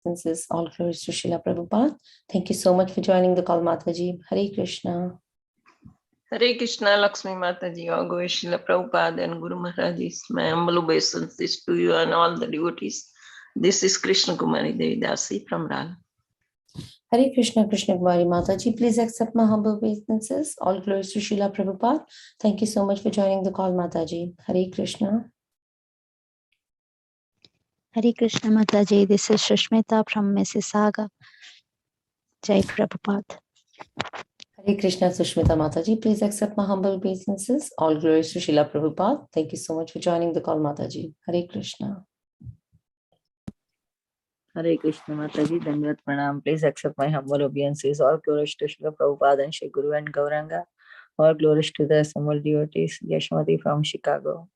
obeisances. All glories to Srila Prabhupada. Thank you so much for joining the call, Mataji. Hare Krishna. Hare Krishna, Lakshmi Mataji, all glories to Srila Prabhupada and Guru Maharajis. My humble obeisances to you and all the devotees. This is Krishna Kumari Devi Dasi from Rana. Hare Krishna, Krishna Kumari Mataji. Please accept my humble obeisances. All glories to Srila Prabhupada. Thank you so much for joining the call, Mataji. Hare Krishna. Hare Krishna Mataji, this is Shushmita from Mississauga. Jai Prabhupada. Hare Krishna, Sushmita Mataji. Please accept my humble obeisances. All glories to Srila Prabhupada. Thank you so much for joining the call, Mataji. Hare Krishna. Hare Krishna Mataji, Dandavat Pranam. Please accept my humble obeisances. All glories to Srila Prabhupada and Shri Guru and Gauranga. All glories to the assembled devotees. Yashmati from Chicago.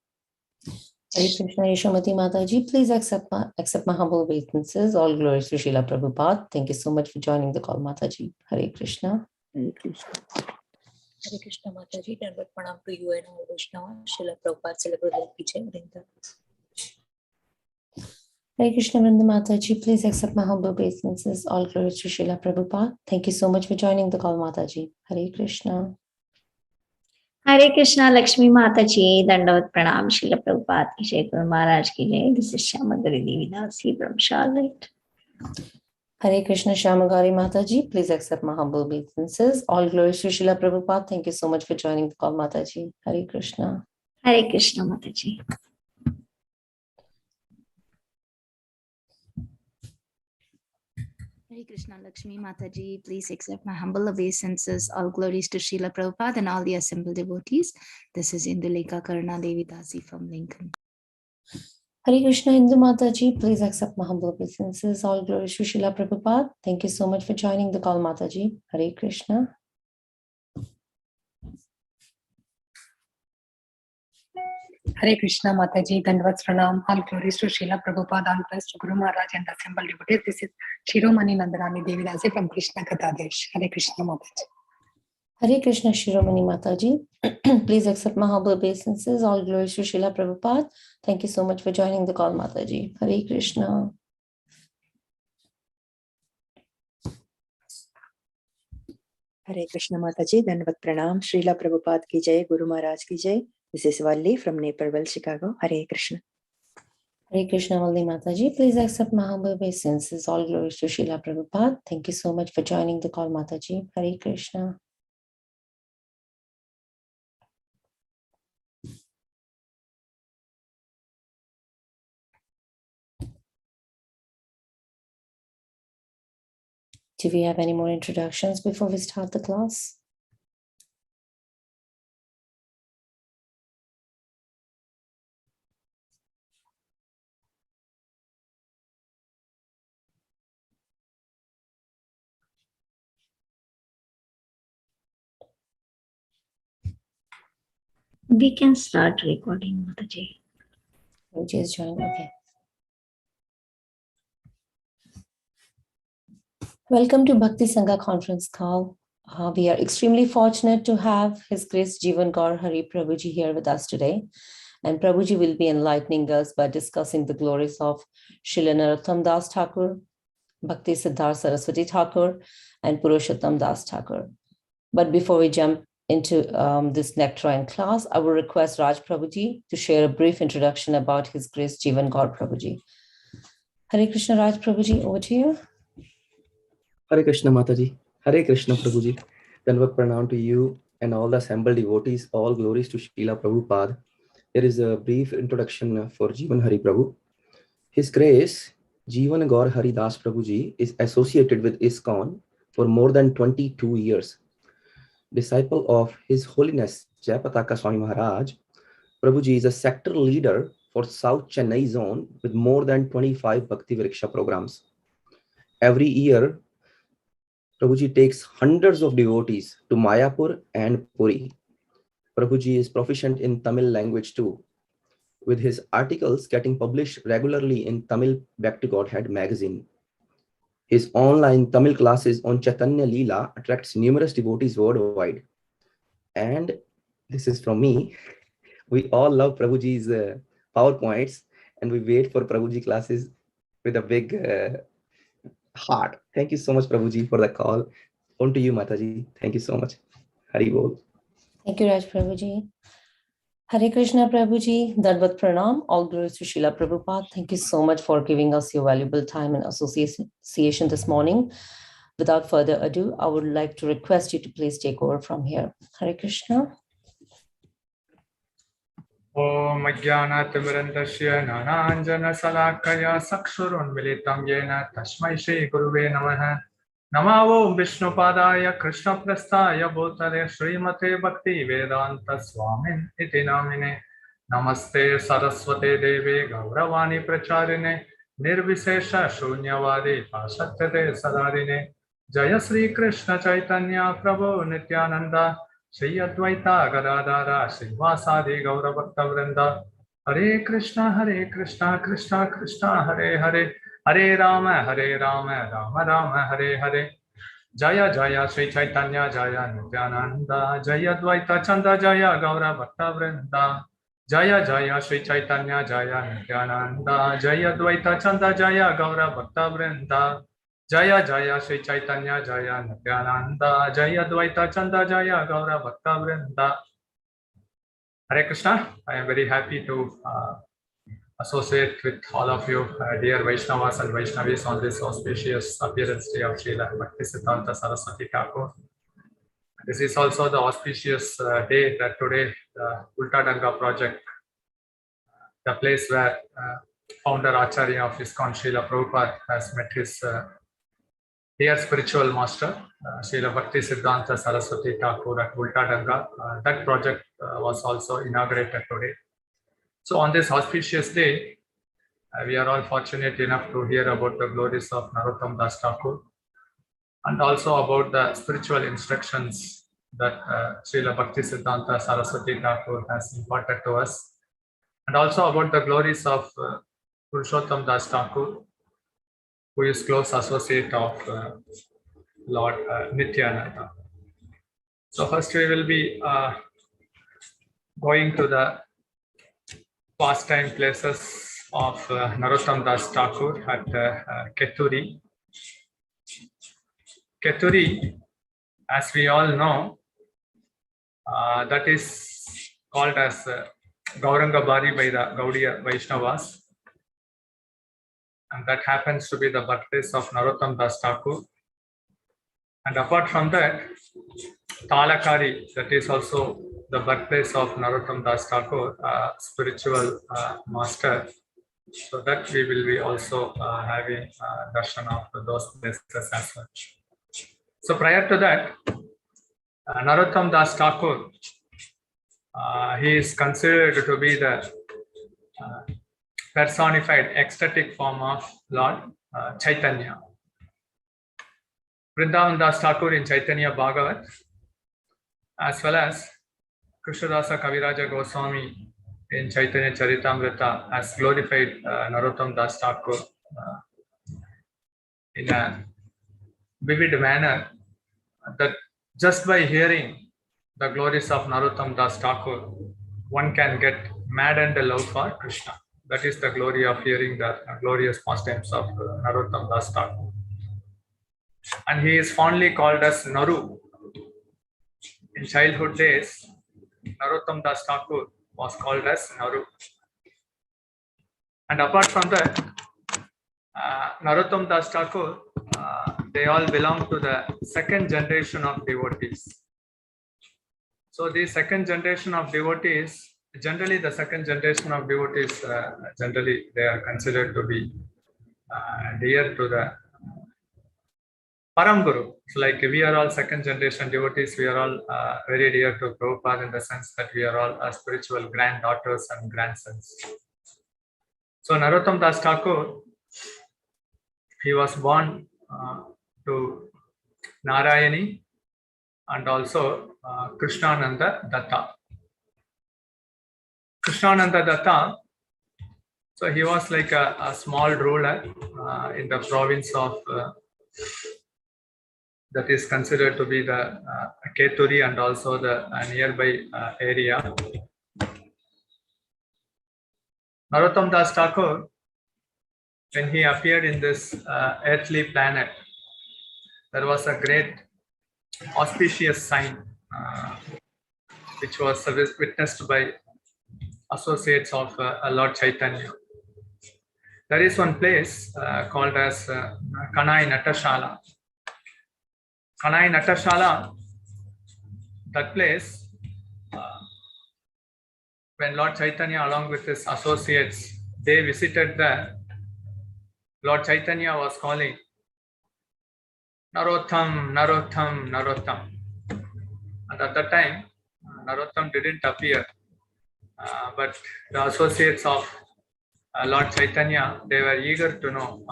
Hare Krishna, Yashamati Mataji. Please accept my humble obeisances. All glories to Srila Prabhupada. Thank you so much for joining the call, Mataji. Hare Krishna. Hare Krishna. Hare Krishna Mataji, Dandavat Pranam to you and all Vaishnava. Srila Prabhupada celebrate Vijay Vrinda. Hare Krishna, Vrinda Mataji. Please accept my humble obeisances. All glories to Srila Prabhupada. Thank you so much for joining the call, Mataji. Hare Krishna. Hare Krishna, Lakshmi Mataji, Dandavat Pranam, Srila Prabhupada ki Jai, Guru Maharaj ki Jai. This is Shyamagari Devi Dasi from Charlotte. Hare Krishna, Shyamagari Mataji. Please accept my humble obeisances. All glories to Srila Prabhupada. Thank you so much for joining the call, Mataji. Hare Krishna. Hare Krishna Mataji. Hare Krishna Lakshmi Mataji, please accept my humble obeisances. All glories to Srila Prabhupada and all the assembled devotees. This is Indulekha Karna Devi Dasi from Lincoln. Hare Krishna, Hindu Mataji. Please accept my humble obeisances. All glories to Srila Prabhupada. Thank you so much for joining the call, Mataji. Hare Krishna. Hare Krishna Mataji, Dandavat Pranam, all glories to Srila Prabhupada, all praise to Guru Maharaj and the assembled devotees. This is Shiromani Nandarani Devi Dasi from Krishna Katadesh. Hare Krishna Mataji. Hare Krishna, Shiromani Mataji. Please accept my humble obeisances. All glories to Srila Prabhupada. Thank you so much for joining the call, Mataji. Hare Krishna. Hare Krishna Mataji, Dandavat Pranam, Srila Prabhupada ki Jai, Guru Maharaj ki Jai. This is Valli from Naperville, Chicago. Hare Krishna. Hare Krishna, Valli Mataji. Please accept my humble obeisances. All glories to Srila Prabhupada. Thank you so much for joining the call, Mataji. Hare Krishna. Do we have any more introductions before we start the class? We can start recording, Mataji. Just join. Okay. Welcome to Bhakti Sangha conference call. We are extremely fortunate to have His Grace Jivana Gaurahari Prabhuji here with us today. And Prabhuji will be enlightening us by discussing the glories of Srila Narottamdas Thakur, Bhakti Siddhanta Saraswati Thakur, and Purushottam Thakur. But before we jump into this nectarine class, I will request Raj Prabhuji to share a brief introduction about His Grace Jivana Gaur Prabhuji. Hare Krishna, Raj Prabhuji, over to you. Hare Krishna Mataji, Hare Krishna Prabhuji. Dandavat Pranam to you and all the assembled devotees. All glories to Srila Prabhupada. Here is a brief introduction for Jivana Hari Prabhu. His Grace Jivana Gaurahari Prabhuji is associated with ISKCON for more than 22 years. Disciple of His Holiness Jayapataka Swami Maharaj, Prabhuji is a sector leader for South Chennai zone with more than 25 Bhakti Vriksha programs. Every year, Prabhuji takes hundreds of devotees to Mayapur and Puri. Prabhuji is proficient in Tamil language too, with his articles getting published regularly in Tamil Back to Godhead magazine. His online Tamil classes on Chaitanya Leela attracts numerous devotees worldwide. And this is from me. We all love Prabhuji's PowerPoints and we wait for Prabhuji classes with a big heart. Thank you so much, Prabhuji, for the call. On to you, Mataji. Thank you so much. Hari Bol. Thank you, Raj Prabhuji. Hare Krishna Prabhuji, Dandavat Pranam, all glories to Srila Prabhupada. Thank you so much for giving us your valuable time and association this morning. Without further ado, I would like to request you to please take over from here. Hare Krishna. Om Ajnanaatimirandasya Nananjana Salakaya Sakshurunmilitam Yena Tasmai Shri Guruve Namaha. Namo Vishnupadaya Krishna Prasthaya Bhutale Srimate Bhakti Vedanta Swamin Iti Namine. Namaste Saraswati Devi Gauravani Pracharine Nirvisesha Shunyavadi Pasatyate Sadarine. Jaya Sri Krishna Chaitanya Prabhu Nityananda Shri Advaita Gadadara Srivasadi Gauravakta Vrinda. Hare Krishna Krishna Krishna Hare Hare Hare Rama Rama Rama Hare Hare. Jaya Jaya Sri Chaitanya Jaya Nityananda Jaya Advaita Chanda Jaya Gauravakta Vrinda. Jaya Jaya Sri Chaitanya Jaya Nityananda Jaya Advaita Chanda Jaya Gauravakta Vrinda. Jaya Jaya Sri Chaitanya Jaya Nityananda Jaya Advaita Chanda Jaya Gaura Bhakta Vrinda. Hare Krishna. I am very happy to associate with all of you, dear Vaishnavas and Vaishnavis, on this auspicious appearance day of Srila Bhakti Siddhanta Saraswati Thakur. This is also the auspicious day that today the Ulta Danga project, the place where founder Acharya of ISKCON Srila Prabhupada has met his dear spiritual master, Srila Bhakti Siddhanta Saraswati Thakur at Ulta Danga. That project was also inaugurated today. So on this auspicious day, we are all fortunate enough to hear about the glories of Narottamdas Thakur and also about the spiritual instructions that Srila Bhakti Siddhanta Saraswati Thakur has imparted to us, and also about the glories of Purushottam Thakur, who is close associate of Lord Nityananda. So first we will be going to the pastime places of Narottamdas Thakur at Keturi. Keturi, as we all know, that is called as Gauranga Bari by the Gaudiya Vaishnavas. And that happens to be the birthplace of Narottamdas Thakur. And apart from that, Talakari, that is also the birthplace of Narottamdas Thakur, spiritual master. So that we will be also having darshan of those places as such. So prior to that, Narottamdas Thakur, he is considered to be the personified ecstatic form of Lord Chaitanya. Vrindavan Das Thakur in Chaitanya Bhagavat, as well as Krishnadasa Kaviraja Goswami in Chaitanya Charitamrita has glorified Narottamdas Thakur in a vivid manner, that just by hearing the glories of Narottamdas Thakur, one can get maddened love for Krishna. That is the glory of hearing the glorious pastimes of Narottamdas Thakur. And he is fondly called as Naru. In childhood days, Narottamdas Thakur was called as Naru. And apart from that, Narottamdas Thakur, they all belong to the second generation of devotees. So the second generation of devotees, generally the second generation of devotees, generally they are considered to be dear to the Param Guru. So like we are all second generation devotees, we are all very dear to Prabhupada in the sense that we are all spiritual granddaughters and grandsons. So Narottamdas Thakur, he was born to Narayani and also Krishnananda Datta. Krishnananda Datta, so he was like a small ruler in the province of that is considered to be the Keturi and also the nearby area. Narottamdas Thakur, when he appeared in this earthly planet, there was a great auspicious sign which was witnessed by associates of Lord Chaitanya. There is one place called as Kanai Natashala. Kanai Natashala, that place, when Lord Chaitanya along with his associates, they visited there, Lord Chaitanya was calling, Narottam, Narottam, Narottam. And at that time, Narottam didn't appear, but the associates of Lord Chaitanya, they were eager to know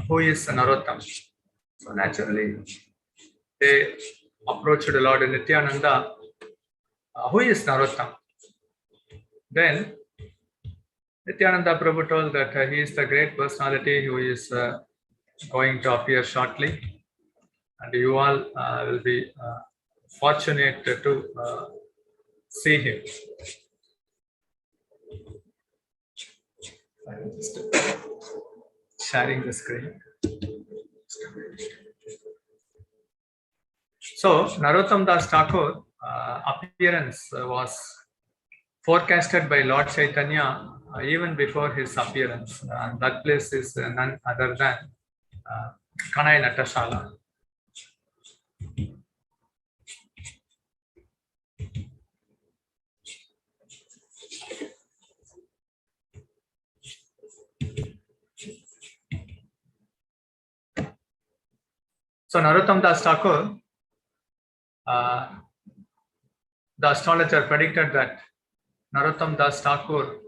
who is Narottam. So naturally, they approached Lord Nityananda, who is Narottam? Then Nityananda Prabhu told that he is the great personality who is going to appear shortly, and you all will be fortunate to see him. I'm just sharing the screen. So Narottamdas Thakur appearance was forecasted by Lord Chaitanya even before his appearance. That place is none other than Kanai Natashala. So Narottamdas Thakur, the astrologer predicted that Narottamdas Thakur,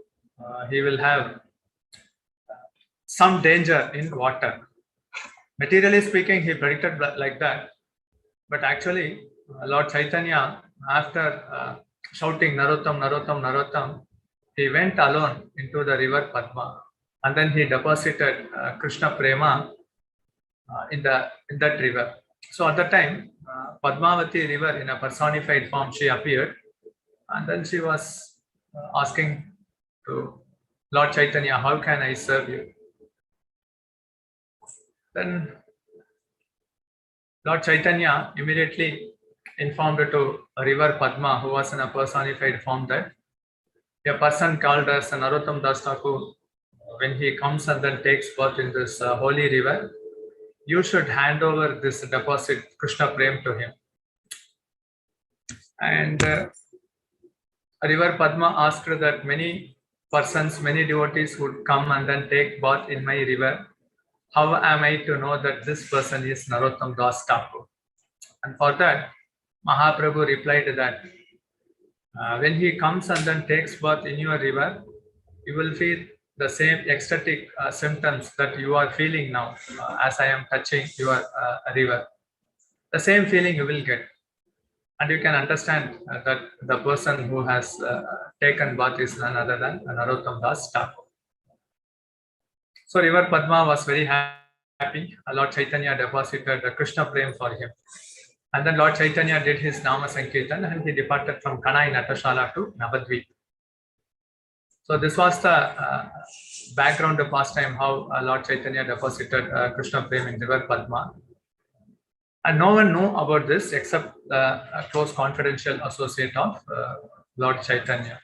he will have some danger in water. Materially speaking, he predicted like that. But actually, Lord Chaitanya, after shouting Narottam, Narottam, Narottam, he went alone into the river Padma, and then he deposited Krishna Prema in that river. So at that time, Padmavati river in a personified form, she appeared, and then she was asking to Lord Chaitanya, how can I serve you? Then Lord Chaitanya immediately informed to river Padma, who was in a personified form, that a person called as Narottamdas Thakur, when he comes and then takes birth in this holy river, you should hand over this deposit, Krishna Prem, to him. And river Padma asked that many persons, many devotees would come and then take bath in my river. How am I to know that this person is Narottamdas Thakur? And for that, Mahaprabhu replied that when he comes and then takes bath in your river, you will feel the same ecstatic symptoms that you are feeling now as I am touching your river. The same feeling you will get. And you can understand that the person who has taken bath is none other than Narottamdas Thakur. So river Padma was very happy. Lord Chaitanya deposited the Krishna Prem for him. And then Lord Chaitanya did his Nama Sankirtan and he departed from Kanai Natashala to Navadvip. So this was the background of pastime, how Lord Chaitanya deposited Krishna Prem in river Padma. And no one knew about this except the close confidential associate of Lord Chaitanya.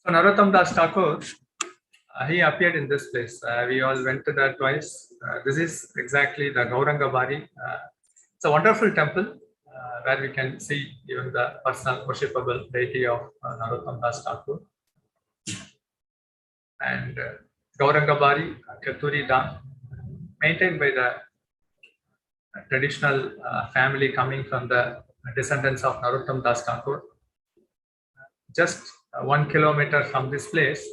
So Narottamdas Thakur, he appeared in this place. We all went to that twice. This is exactly the Gauranga Bari. It's a wonderful temple where we can see even the personal worshipable deity of Narottamdas Thakur. And Gauranga Bari, Keturi Dam, maintained by the traditional family coming from the descendants of Narottamdas Thakur. Just 1 kilometer from this place,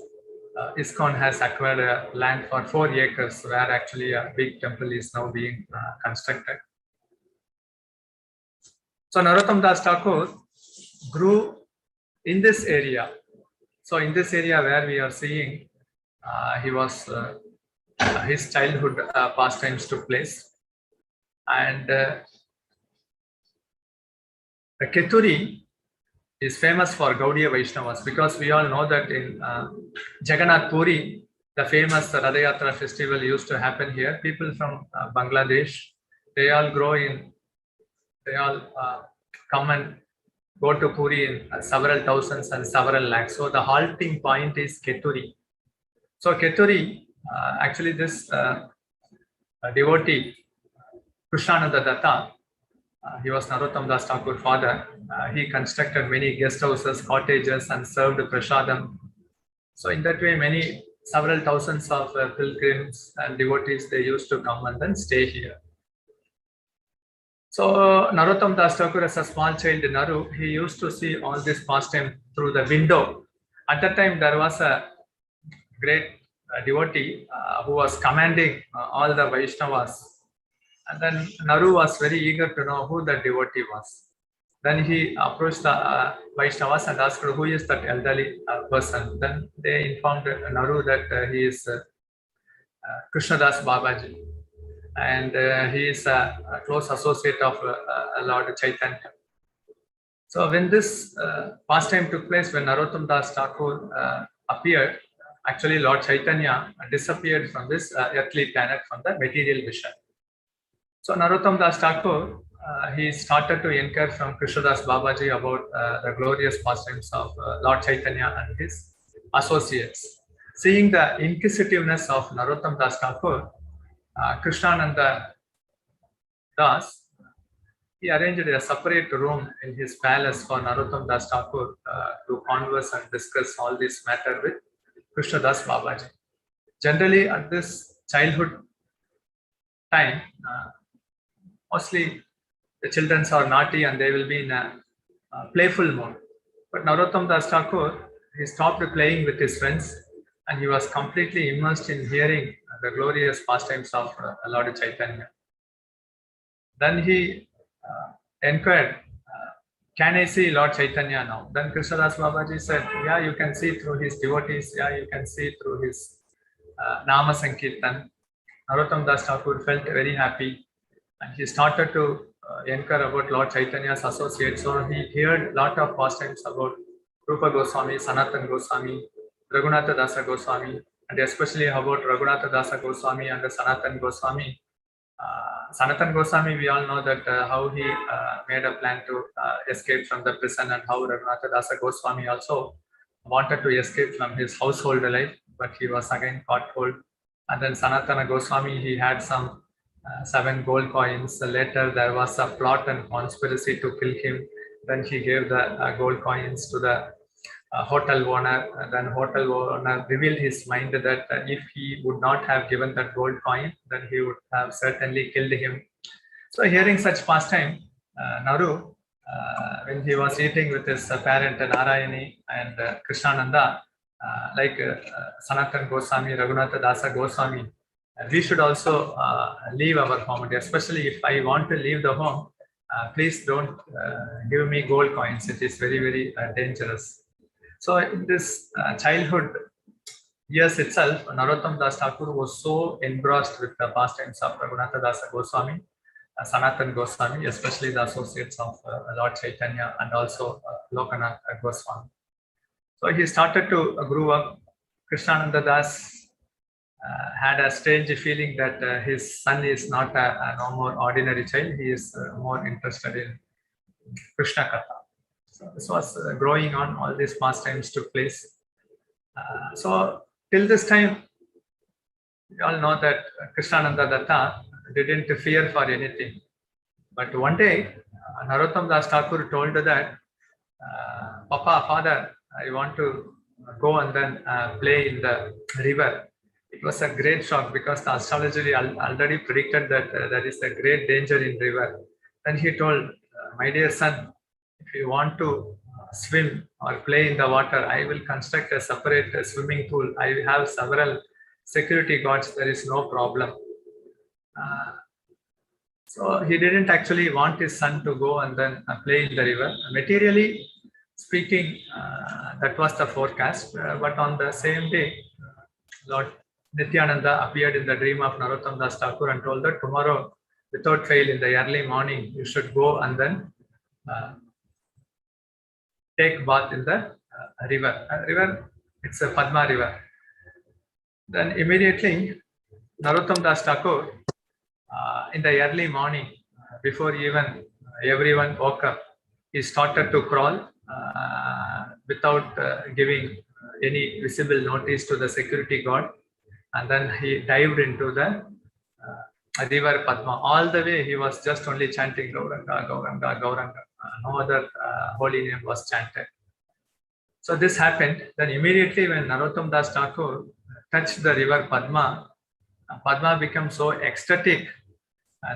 ISKCON has acquired a land for 4 acres where actually a big temple is now being constructed. So Narottamdas Thakur grew in this area. So in this area where we are seeing, he was his childhood pastimes took place. And the Keturi is famous for Gaudiya Vaishnavas, because we all know that in Jagannath Puri, the famous Radha Yatra festival used to happen here. People from Bangladesh, they all come and go to Puri in several thousands and several lakhs. So the halting point is Keturi. So Keturi, actually this devotee, Krishnananda Datta, he was Narottamdas Thakur father. He constructed many guest houses, cottages, and served prasadam. So in that way, several thousands of pilgrims and devotees, they used to come and then stay here. So Narottamdas Thakur, as a small child, Naru, he used to see all this pastime through the window. At that time, there was a great devotee who was commanding all the Vaishnavas. And then Naru was very eager to know who that devotee was. Then he approached the Vaishnavas and asked who is that elderly person. Then they informed Naru that he is Krishnadas Babaji. And he is a close associate of Lord Chaitanya. So when this pastime took place, when Narottamdas Thakur appeared, actually Lord Chaitanya disappeared from this earthly planet, from the material vision. So Narottamdas Thakur, he started to inquire from Krishnadas Babaji about the glorious pastimes of Lord Chaitanya and his associates. Seeing the inquisitiveness of Narottamdas Thakur, Krishnananda Das, he arranged a separate room in his palace for Narottamdas Thakur to converse and discuss all this matter with Krishnadas Babaji. Generally, at this childhood time, mostly the children are naughty and they will be in a playful mode. But Narottamdas Thakur, he stopped playing with his friends and he was completely immersed in hearing the glorious pastimes of Lord Chaitanya. Then he inquired, can I see Lord Chaitanya now? Then Krishnadas Babaji said, yeah, you can see through his devotees, yeah, you can see through his Nama Sankirtan. Narottamdas Thakur felt very happy and he started to inquire about Lord Chaitanya's associates. So he heard a lot of pastimes about Rupa Goswami, Sanatan Goswami, Raghunatha Dasa Goswami, and especially about Raghunatha Dasa Goswami and Sanatan Goswami. Sanatan Goswami, we all know that how he made a plan to escape from the prison, and how Raghunatha Dasa Goswami also wanted to escape from his household life, but he was again caught hold. And then Sanatana Goswami, he had some 7 gold coins. Later, there was a plot and conspiracy to kill him. Then he gave the gold coins to the hotel owner. And then hotel owner revealed his mind that if he would not have given that gold coin, then he would have certainly killed him. So hearing such pastime, Naru, when he was eating with his parent Narayani and Krishnananda, like Sanatan Goswami, Raghunatha Dasa Goswami, we should also leave our home. Especially if I want to leave the home, please don't give me gold coins. It is very, very dangerous. So in this childhood years itself, Narottamdas Thakur was so engrossed with the pastimes of Raghunatha Dasa Goswami, Sanatan Goswami, especially the associates of Lord Chaitanya and also Lokanath Goswami. So he started to grow up. Krishnananda Das had a strange feeling that his son is not a no more ordinary child. He is more interested in Krishna Katha. So this was growing on, all these pastimes took place. So till this time, we all know that Krishnananda Datta didn't fear for anything. But one day, Narottamdas Thakur told that, Papa, Father, I want to go and then play in the river. It was a great shock because the astrologer already predicted that there is a great danger in river. Then he told, my dear son, if you want to swim or play in the water, I will construct a separate swimming pool. I have several security guards. There is no problem. So he didn't actually want his son to go and then play in the river. Materially speaking, that was the forecast. But on the same day, Lord Nityananda appeared in the dream of Narottamdas Thakur and told that tomorrow, without fail, in the early morning, you should go and then take bath in the river. River, it's a Padma river. Then immediately Narottamdas Thakur, in the early morning, before even everyone woke up, he started to crawl without giving any visible notice to the security guard, and then he dived into the river Padma. All the way he was just only chanting Gauranga, Gauranga, Gauranga. No other holy name was chanted. So this happened. Then immediately when Narottamdas Thakur touched the river Padma, Padma became so ecstatic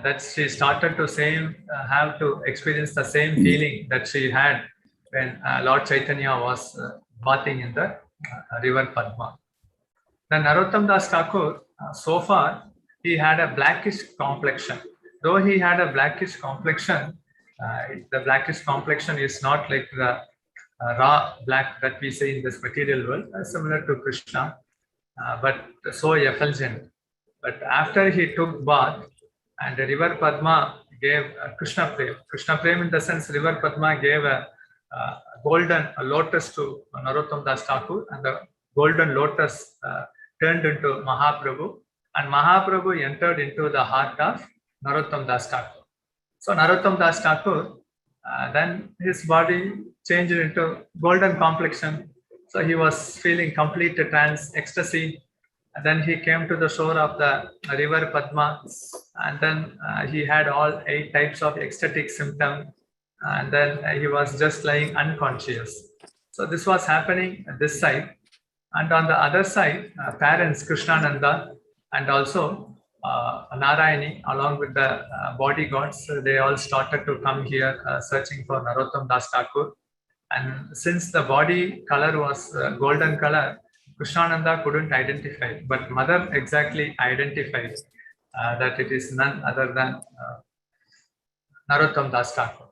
that she started to have to experience the same feeling that she had when Lord Chaitanya was bathing in the river Padma. Then Narottamdas Thakur, so far, he had a blackish complexion. Though he had a blackish complexion, the blackish complexion is not like the raw black that we see in this material world, similar to Krishna, but so effulgent. But after he took bath, and the river Padma gave Krishna Prem. Krishna Prem in the sense river Padma gave a golden lotus to Narottamdas Thakur, and the golden lotus turned into Mahaprabhu, and Mahaprabhu entered into the heart of Narottamdas Thakur. So Narottamdas Thakur, then his body changed into golden complexion. So he was feeling complete trance, ecstasy. And then he came to the shore of the river Padma, and then he had all 8 types of ecstatic symptoms, and then he was just lying unconscious. So this was happening at this side, and on the other side, parents Krishnananda and also Narayani, along with the bodyguards, they all started to come here searching for Narottamdas Thakur. And since the body color was golden color, Krishnananda couldn't identify, but mother exactly identified that it is none other than Narottamdas Thakur.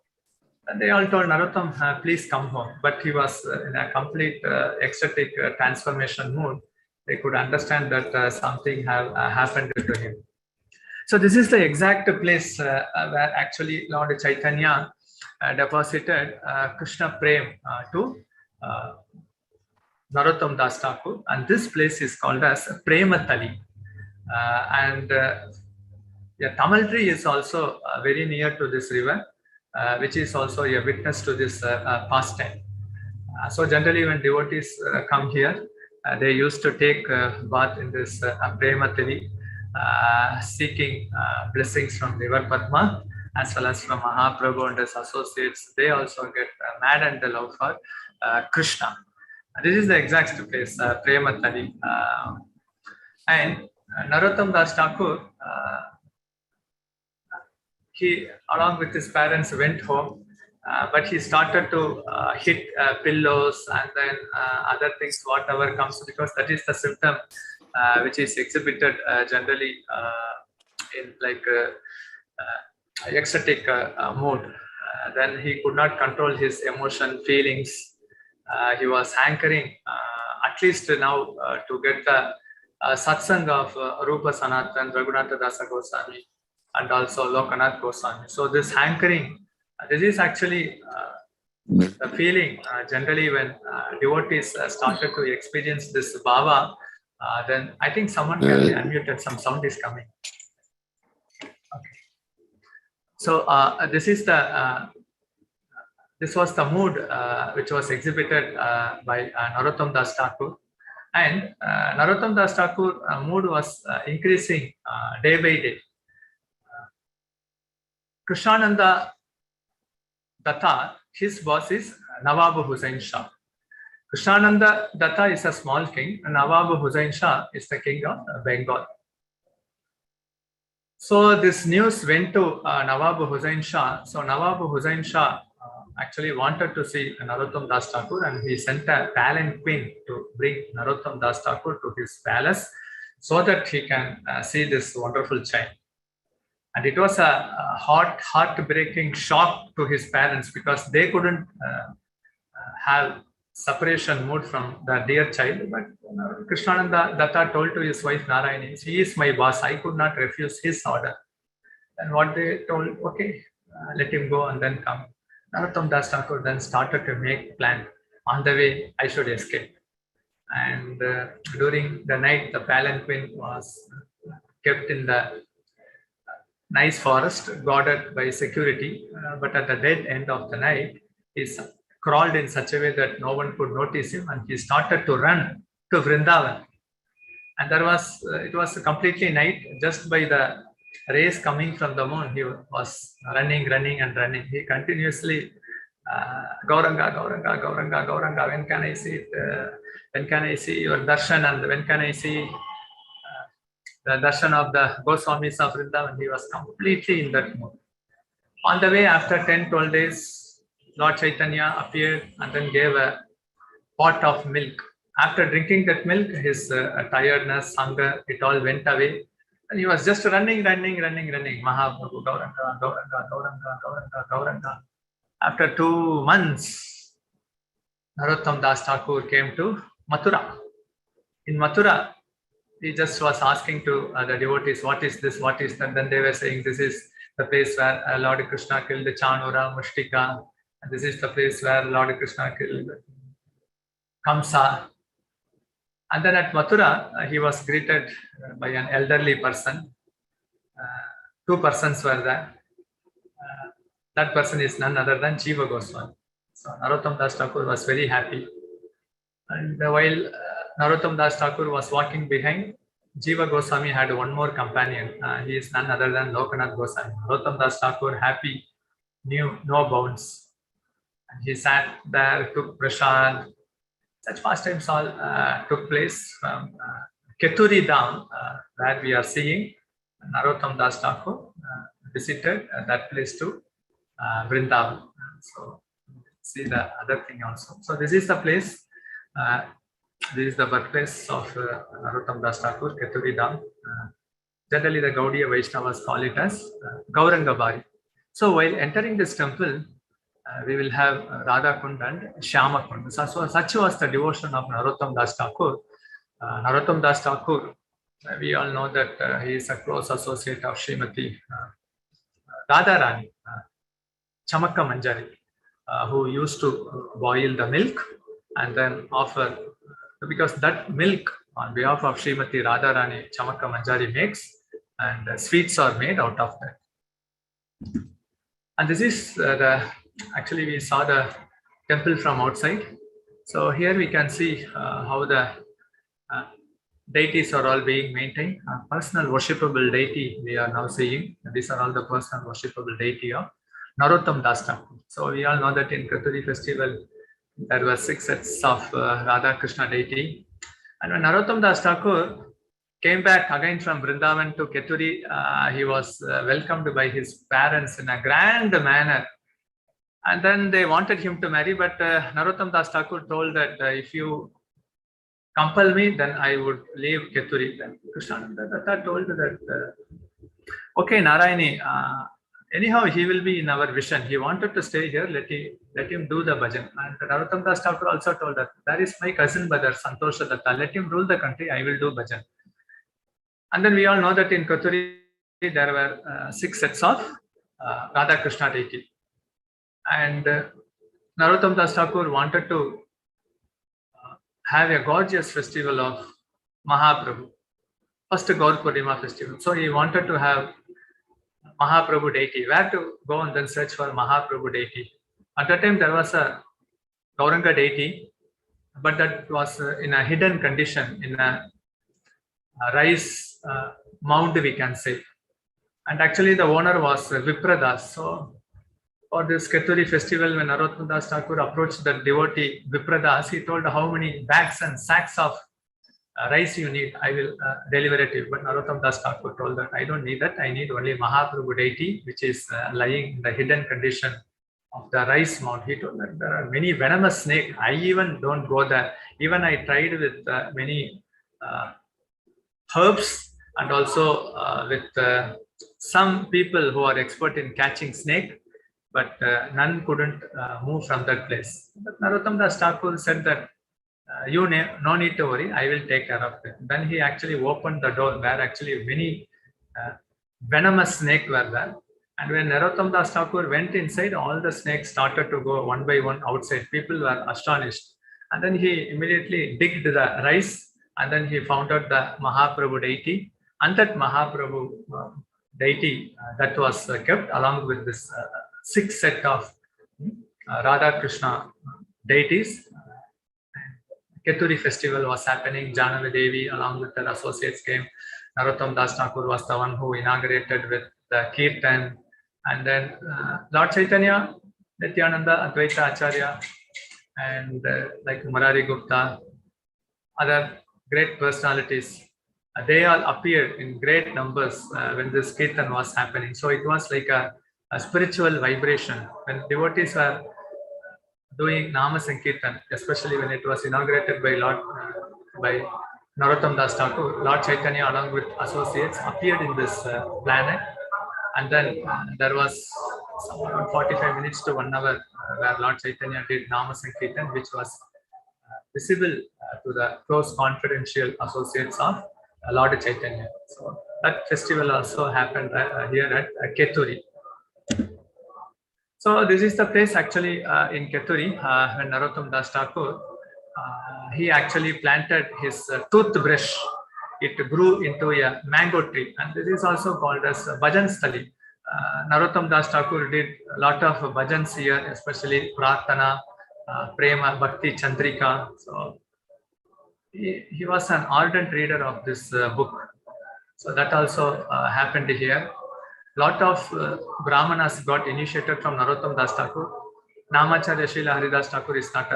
And they all told Narottam, please come home. But he was in a complete ecstatic transformation mood. They could understand that something have happened to him. So this is the exact place where actually Lord Chaitanya deposited Krishna Prem to Narottamdas Thakur, and this place is called as Prematali. Tamal tree is also very near to this river, which is also a witness to this pastime. So generally when devotees come here, they used to take bath in this Prematali, seeking blessings from river Padma as well as from Mahaprabhu and his associates. They also get mad and the love for Krishna. This is the exact place, Prematali. And Narottamdas Thakur, he, along with his parents, went home, but he started to hit pillows and then other things, whatever comes, because that is the symptom which is exhibited generally in like ecstatic mood. Then he could not control his emotion, feelings. He was hankering, at least now, to get the satsang of Rupa Sanatan, Raghunatha Dasa Goswami, and also Lokanath Goswami. So this hankering, this is actually the feeling generally when devotees started to experience this bhava. Then I think someone can be unmuted. Some sound is coming. Okay. So this is the. This was the mood which was exhibited by Narottamdas Thakur, and Narottamdas Thakur mood was increasing day by day. Krishnananda Datta, his boss is Nawab Hussain Shah. Krishnananda Datta is a small king, and Nawab Hussain Shah is the king of Bengal. So this news went to Nawab Hussain Shah. So Nawab Hussain Shah actually wanted to see Narottamdas Thakur, and he sent a palanquin to bring Narottamdas Thakur to his palace so that he can see this wonderful child. And it was a heartbreaking shock to his parents, because they couldn't have separation mood from the dear child. But Krishnananda Datta told to his wife Narayani, he is my boss, I could not refuse his order. And what they told, okay, let him go and then come. Narottamdas Thakur then started to make plan. On the way, I should escape. And during the night, the palanquin was kept in the nice forest, guarded by security. But at the dead end of the night, he crawled in such a way that no one could notice him, and he started to run to Vrindavan. And it was completely night. Just by the rays coming from the moon, he was running. He continuously, Gauranga, Gauranga, Gauranga, Gauranga, when can I see it? When can I see your darshan? And when can I see the darshan of the Goswamis of Vrindavan? He was completely in that mood. On the way, after 10-12 days, Lord Chaitanya appeared and then gave a pot of milk. After drinking that milk, his tiredness, hunger, it all went away. And he was just running. Mahaprabhu, Gauranga, Gauranga, Gauranga, Gauranga, Gauranga. After 2 months, Narottamdas Thakur came to Mathura. In Mathura, he just was asking to the devotees, what is this, what is that? Then they were saying, this is the place where Lord Krishna killed the Chanura, Mushtika. And this is the place where Lord Krishna killed Kamsa. And then at Mathura, he was greeted by an elderly person. 2 persons were there. That person is none other than Jiva Goswami. So Narottamdas Thakur was very happy. And while Narottamdas Thakur was walking behind, Jiva Goswami had one more companion. He is none other than Lokanath Goswami. Narottamdas Thakur, happy, knew no bounds. And he sat there, took prasad. Such pastimes all took place from Keturi down, where we are seeing Narottamdas Thakur visited that place to Vrindavan. So see the other thing also. So this is the place. This is the birthplace of Narottamdas Thakur, Keturi Dham. Generally, the Gaudiya Vaishnavas call it as Gauranga Bari. So while entering this temple, we will have Radha Kund and Shyama Kund. So such was the devotion of Narottamdas Thakur. Narottamdas Thakur, we all know that he is a close associate of Srimati Radharani, Chamaka Manjari, who used to boil the milk and then offer, because that milk on behalf of Srimati Radharani Chamaka Manjari makes, and sweets are made out of that. And this is actually we saw the temple from outside. So here we can see how the deities are all being maintained. Personal worshipable deity we are now seeing. These are all the personal worshipable deity of Narottamdas Thakur. So we all know that in Keturi festival there were 6 sets of Radha Krishna deity. And when Narottamdas Thakur came back again from Vrindavan to Keturi, he was welcomed by his parents in a grand manner. And then they wanted him to marry, but Narottamdas Thakur told that if you compel me, then I would leave Keturi. Then Krishnananda told that, okay, Narayani, anyhow, he will be in our vision. He wanted to stay here, let him do the bhajan. And Narottamdas Thakur also told that, that is my cousin brother, Santosha Datta, let him rule the country, I will do bhajan. And then we all know that in Keturi, there were 6 sets of Radha Krishna deity. And Narottamdas Thakur wanted to have a gorgeous festival of Mahaprabhu, first Gaur Purnima festival. So he wanted to have Mahaprabhu deity, where to go and then search for Mahaprabhu deity. At that time there was a Gauranga deity, but that was in a hidden condition, in a rice mound we can say. And actually the owner was Vipradas. So for this Keturi festival, when Narottamdas Thakur approached the devotee Vipradas, he told how many bags and sacks of rice you need, I will deliver it to you. But Narottamdas Thakur told that I don't need that, I need only Mahaprabhu deity, which is lying in the hidden condition of the rice mound. He told that there are many venomous snakes, I even don't go there. Even I tried with many herbs and also with some people who are expert in catching snake, but none couldn't move from that place. But Narottamdas Thakur said that no need to worry, I will take care of it. Then he actually opened the door where actually many venomous snakes were there. And when Narottamdas Thakur went inside, all the snakes started to go one by one outside. People were astonished. And then he immediately digged the rice, and then he found out the Mahaprabhu deity, and that Mahaprabhu deity that was kept along with this 6 set of Radha Krishna deities. Keturi festival was happening. Janavi Devi along with her associates came. Narottamdas Thakur was the one who inaugurated with the Kirtan. And then Lord Chaitanya, Nityananda, Advaita Acharya, and like Murari Gupta, other great personalities, they all appeared in great numbers when this Kirtan was happening. So it was like a spiritual vibration. When devotees were doing Nama Sankirtan, especially when it was inaugurated by by Narottamdas Thakur, Lord Chaitanya along with associates appeared in this planet, and then there was around 45 minutes to 1 hour where Lord Chaitanya did Nama Sankirtan, which was visible to the close confidential associates of Lord Chaitanya. So that festival also happened here at Keturi. So this is the place actually in Keturi when Narottamdas Thakur, he actually planted his toothbrush. It grew into a mango tree, and this is also called as Bhajan Sthali. Narottamdas Thakur did a lot of bhajans here, especially Prarthana, Prema, Bhakti Chandrika. So he was an ardent reader of this book. So that also happened here. Lot of Brahmanas got initiated from Narottamdas Thakur. Namacharya Srila Haridas Thakur is not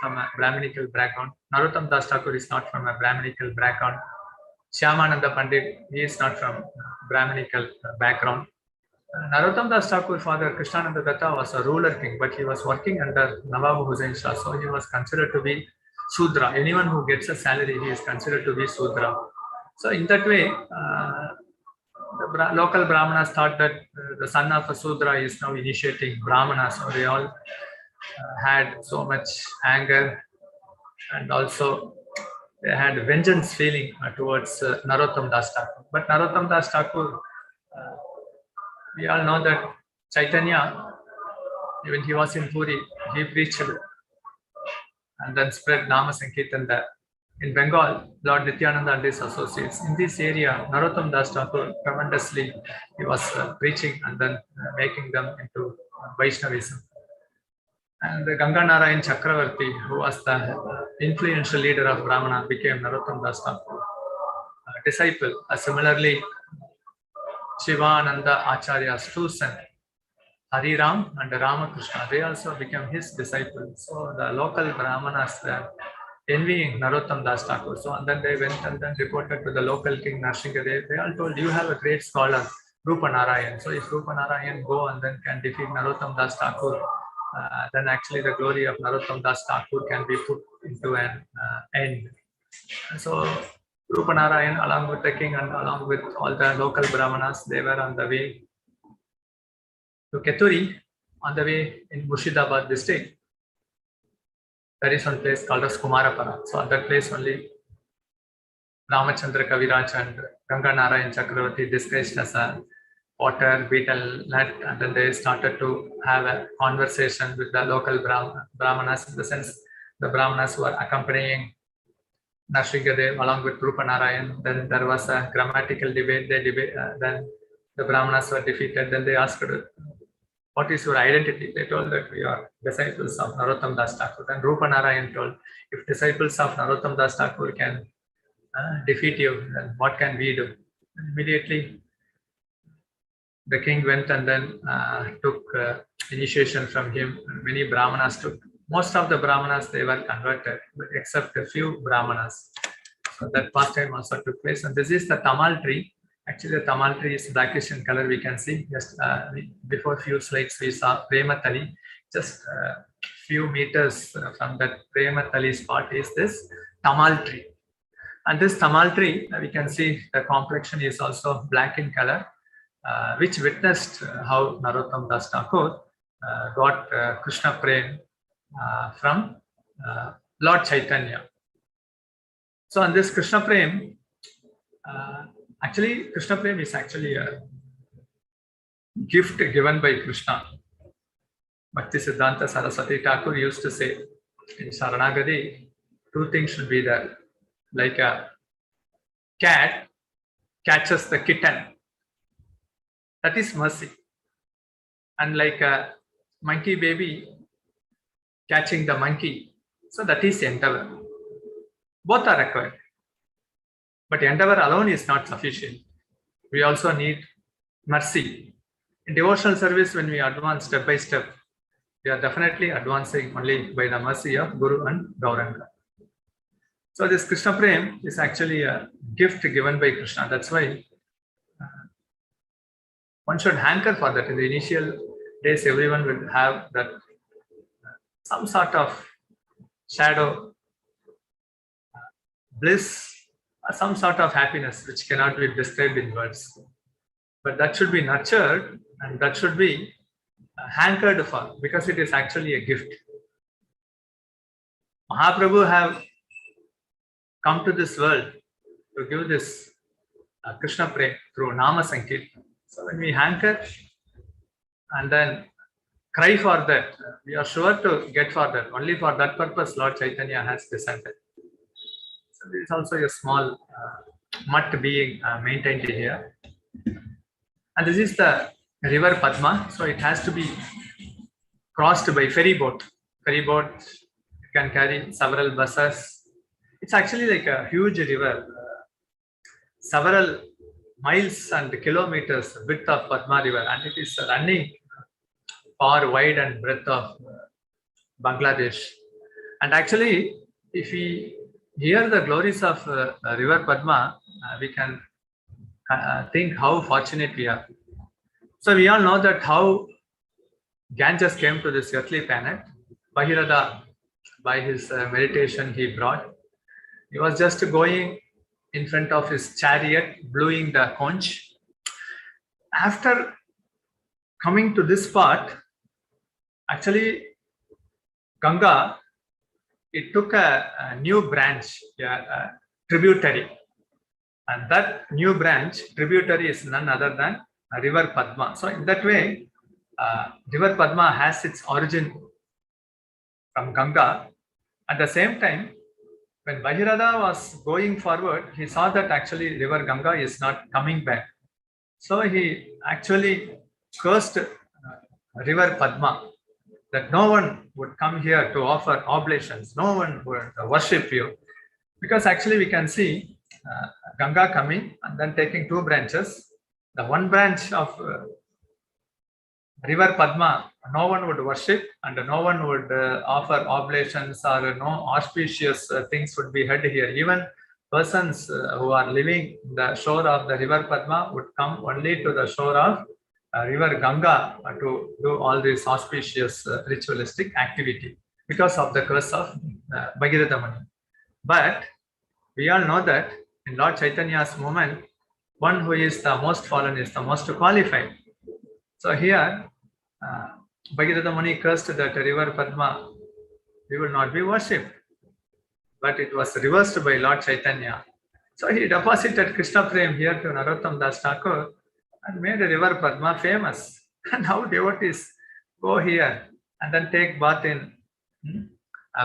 from a Brahminical background. Narottamdas Thakur is not from a Brahminical background. Shyamananda Pandit, he is not from Brahminical background. Narottamdas Thakur, father Krishnananda Datta, was a ruler king, but he was working under Nawab Hussain Shah, so he was considered to be Sudra. Anyone who gets a salary, he is considered to be Sudra. So in that way, the local Brahmanas thought that the son of a Sudra is now initiating Brahmana, so they all had so much anger, and also they had vengeance feeling towards Narottamdas Thakur. But Narottamdas Thakur, we all know that Chaitanya, when he was in Puri, he preached and then spread Nama Sankirtan there. In Bengal, Lord Nityananda and his associates. In this area, Narottamdas Thakur tremendously, he was preaching and then making them into Vaishnavism. And the Ganga Narayan Chakravarti, who was the influential leader of Brahmana, became Narottamdas Thakur disciple. Similarly, Shivananda Acharya's two sons, Hariram and Ramakrishna, they also became his disciples. So the local Brahmanas were envying Narottamdas Thakur. So and then they went and then reported to the local king Narsinghadev. They all told, you have a great scholar, Rupa Narayan. So if Rupa Narayan go and then can defeat Narottamdas Thakur, then actually the glory of Narottamdas Thakur can be put into an end. So Rupa Narayan, along with the king and along with all the local Brahmanas, they were on the way to Keturi, on the way in Murshidabad district. There is one place called as Kumarapara. So at that place only Ramachandra Kaviraj and Ganga Narayan Chakravarti discussed as a water, beetle, nut, and then they started to have a conversation with the local Brahmanas, in the sense the Brahmanas who were accompanying Narsinghadev along with Rupa Narayan. Then there was a grammatical debate. Then the Brahmanas were defeated. Then they asked, what is your identity? They told that we are disciples of Narottamdas Thakur. Then Rupa Narayan told, if disciples of Narottamdas Thakur can defeat you, then what can we do? And immediately the king went and then took initiation from him. Many Brahmanas took. Most of the Brahmanas, they were converted, except a few Brahmanas. So that pastime also took place. And this is the Tamal tree. Actually, the Tamal tree is blackish in color. We can see just before few slides we saw Prema Tali. Just a few meters from that Prema Tali spot is this Tamal tree. And this Tamal tree, we can see the complexion is also black in color, which witnessed how Narottamdas Thakur got Krishna Prem from Lord Chaitanya. So on this Krishna Prem, actually Krishna Prem is actually a gift given by Krishna. Bhakti Siddhanta Saraswati Thakur used to say, in Saranagati, two things should be there. Like a cat catches the kitten, that is mercy. And like a monkey baby catching the monkey, so that is endeavor. Both are required. But endeavor alone is not sufficient. We also need mercy. In devotional service, when we advance step by step, we are definitely advancing only by the mercy of Guru and Gauranga. So this Krishna Prem is actually a gift given by Krishna. That's why one should hanker for that. In the initial days, everyone will have that some sort of shadow, bliss, or some sort of happiness which cannot be described in words. But that should be nurtured and that should be hankered for, because it is actually a gift. Mahaprabhu have come to this world to give this Krishna Prem through Nama Sankirtan. So when we hanker and then cry for that, we are sure to get for that. Only for that purpose Lord Chaitanya has descended. So there is also a small mutt being maintained here. And this is the river Padma. So it has to be crossed by ferry boat. Ferry boat can carry several buses. It's actually like a huge river, several miles and kilometers width of Padma river, and it is running far wide and breadth of Bangladesh. And actually, if we hear the glories of river Padma, we can think how fortunate we are. So we all know that how Ganges came to this earthly planet. Bhagirath, by his meditation, he was just going in front of his chariot, blowing the conch. After coming to this part, actually Ganga, it took a new branch, a tributary. And that new branch, tributary, is none other than river Padma. So in that way, river Padma has its origin from Ganga. At the same time, when Bhagirath was going forward, he saw that actually river Ganga is not coming back. So he actually cursed river Padma, that no one would come here to offer oblations, no one would worship you. Because actually we can see Ganga coming and then taking two branches. The one branch of river Padma, no one would worship and no one would offer oblations, or no auspicious things would be heard here. Even persons who are living the shore of the river Padma would come only to the shore of river Ganga to do all this auspicious ritualistic activity because of the curse of Bhagirath Muni. But we all know that in Lord Chaitanya's movement, one who is the most fallen is the most qualified. So here, Bhagirath Muni cursed that river Padma, we will not be worshipped. But it was reversed by Lord Chaitanya. So he deposited Krishna Prem here to NarottamaDasThakur and made the river Padma famous. And now devotees go here and then take bath in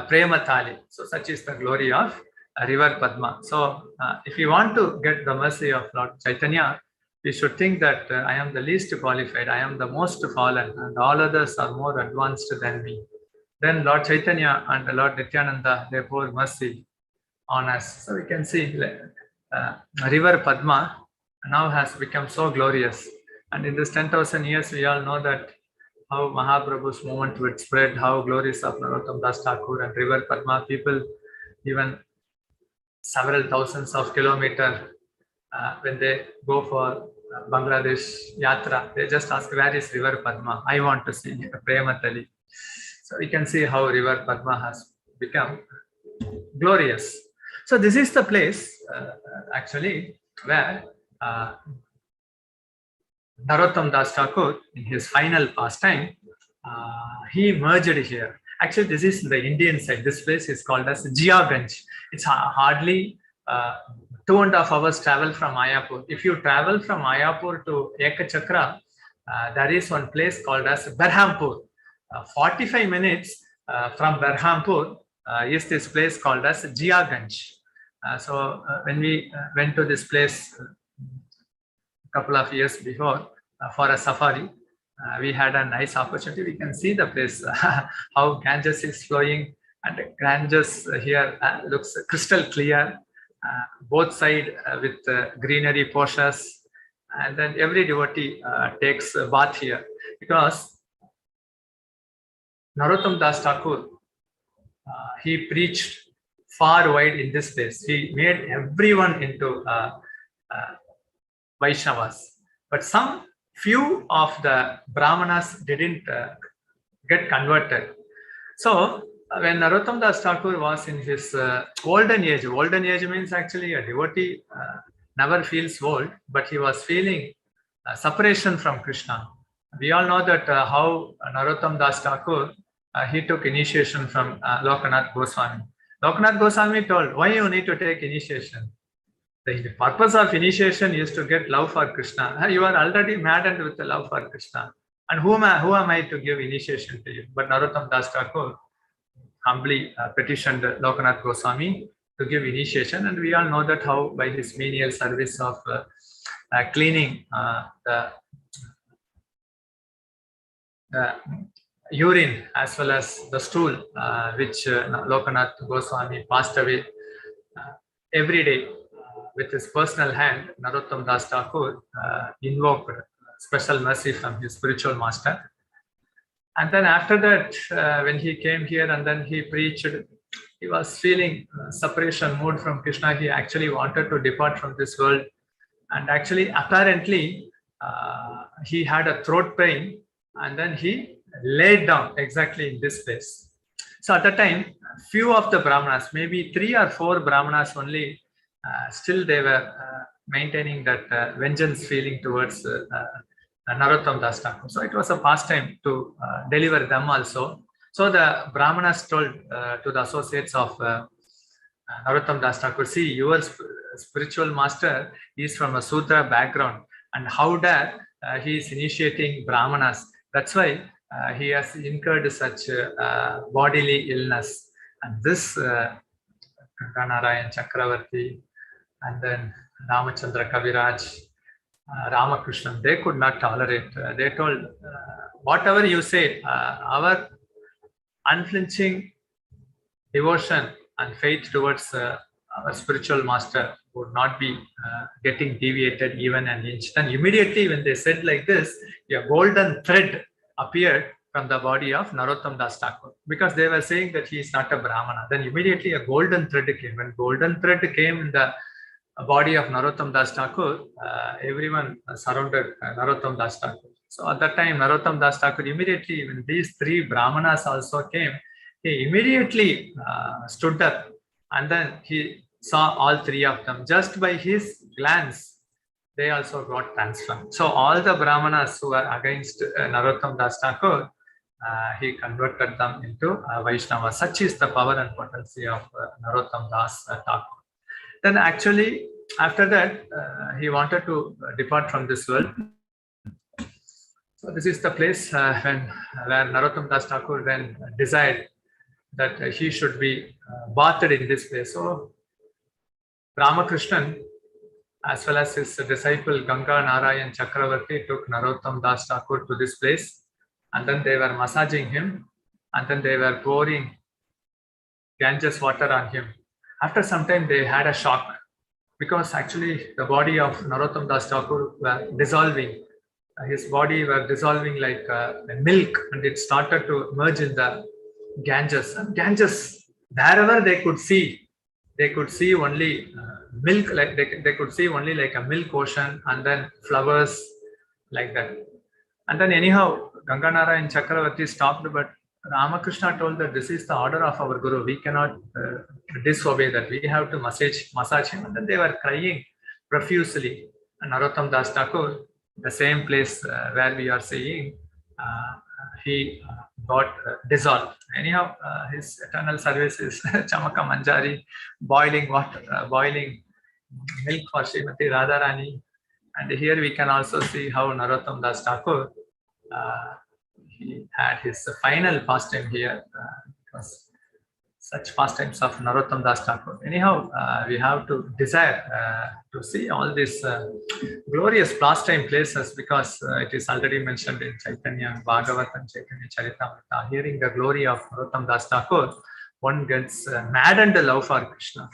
Prema Thali. So such is the glory of river Padma. So if you want to get the mercy of Lord Chaitanya, we should think that I am the least qualified, I am the most fallen, and all others are more advanced than me. Then Lord Chaitanya and Lord Nityananda, they pour mercy on us. So we can see river Padma now has become so glorious. And in this 10,000 years, we all know that how Mahaprabhu's movement would spread, how glories of NarottamDasThakur and river Padma, people even several thousands of kilometers when they go for Bangladesh Yatra, they just ask, where is river Padma? I want to see Prema Thali. So we can see how river Padma has become glorious. So this is the place actually where NarottamDasThakur, in his final pastime, he merged here. Actually, this is the Indian side. This place is called as Jiaganj. It's hardly 2.5 hours travel from Mayapur. If you travel from Mayapur to Ekachakra, there is one place called as Berhampur. 45 minutes from Berhampur, is this place called as Jiaganj. When we went to this place a couple of years before for a safari, we had a nice opportunity. We can see the place, how Ganges is flowing, and Ganges here looks crystal clear, both sides with greenery portions, and then every devotee takes a bath here, because Narottamdas Thakur, he preached far wide in this place. He made everyone into Vaishnavas, but some few of the Brahmanas didn't get converted. So when Narottamdas Thakur was in his olden age means actually a devotee never feels old, but he was feeling separation from Krishna. We all know that how Narottamdas Thakur, he took initiation from Lokanath Goswami. Lokanath Goswami told, why you need to take initiation? The purpose of initiation is to get love for Krishna. You are already maddened with the love for Krishna. And who am I to give initiation to you? But Narottamdas Thakur humbly petitioned Lokanath Goswami to give initiation. And we all know that how by his menial service of cleaning the urine as well as the stool which Lokanath Goswami passed away every day with his personal hand, Narottamdas Thakur invoked special mercy from his spiritual master. And then after that, when he came here and then he preached, he was feeling separation mood from Krishna. He actually wanted to depart from this world. And actually, apparently, he had a throat pain and then he laid down exactly in this place. So at the time, few of the Brahmanas, maybe 3 or 4 Brahmanas only, still they were maintaining that vengeance feeling towards Narottamdas Thakur. So it was a pastime to deliver them also. So the Brahmanas told to the associates of Narottamdas Thakur, see, your spiritual master is from a Sudra background, and how dare he is initiating Brahmanas. That's why he has incurred such bodily illness. And this Ganganarayan Chakravarti and then Ramachandra Kaviraj, Ramakrishnan, they could not tolerate. They told, whatever you say, our unflinching devotion and faith towards our spiritual master would not be getting deviated even an inch. Then immediately when they said like this, a golden thread appeared from the body of Narottamdas Thakur, because they were saying that he is not a Brahmana. Then immediately a golden thread came. When golden thread came in the body of Narottamdas Thakur, everyone surrounded Narottamdas Thakur. So at that time, Narottamdas Thakur immediately, when these 3 Brahmanas also came, he immediately stood up and then he saw all 3 of them. Just by his glance, they also got transformed. So all the Brahmanas who were against Narottamdas Thakur, he converted them into Vaishnava. Such is the power and potency of Narottamdas Thakur. Then actually, after that, he wanted to depart from this world. So this is the place where Narottamdas Thakur then desired that he should be bathed in this place. So Ramakrishnan, as well as his disciple Ganga Narayan Chakravarti, took Narottamdas Thakur to this place, and then they were massaging him, and then they were pouring Ganges water on him. After some time, they had a shock, because actually the body of Narottamdas Thakur were dissolving. His body were dissolving like milk, and it started to merge in the Ganges. And Ganges, wherever they could see only milk, like they could see only like a milk ocean, and then flowers like that. And then anyhow, Ganganarayan Chakravarti stopped, but Ramakrishna told that this is the order of our Guru. We cannot disobey that. We have to massage him. And then they were crying profusely. And Narottamdas Thakur, the same place where we are seeing, he got dissolved. Anyhow, his eternal service is Chamaka Manjari, boiling water, boiling milk for Srimati Radharani. And here we can also see how Narottamdas Thakur, he had his final pastime here, because such pastimes of Narottamdas Thakur. Anyhow, we have to desire to see all these glorious pastime places, because it is already mentioned in Chaitanya Bhagavat and Chaitanya Charitamrita. Hearing the glory of Narottamdas Thakur, one gets maddened love for Krishna.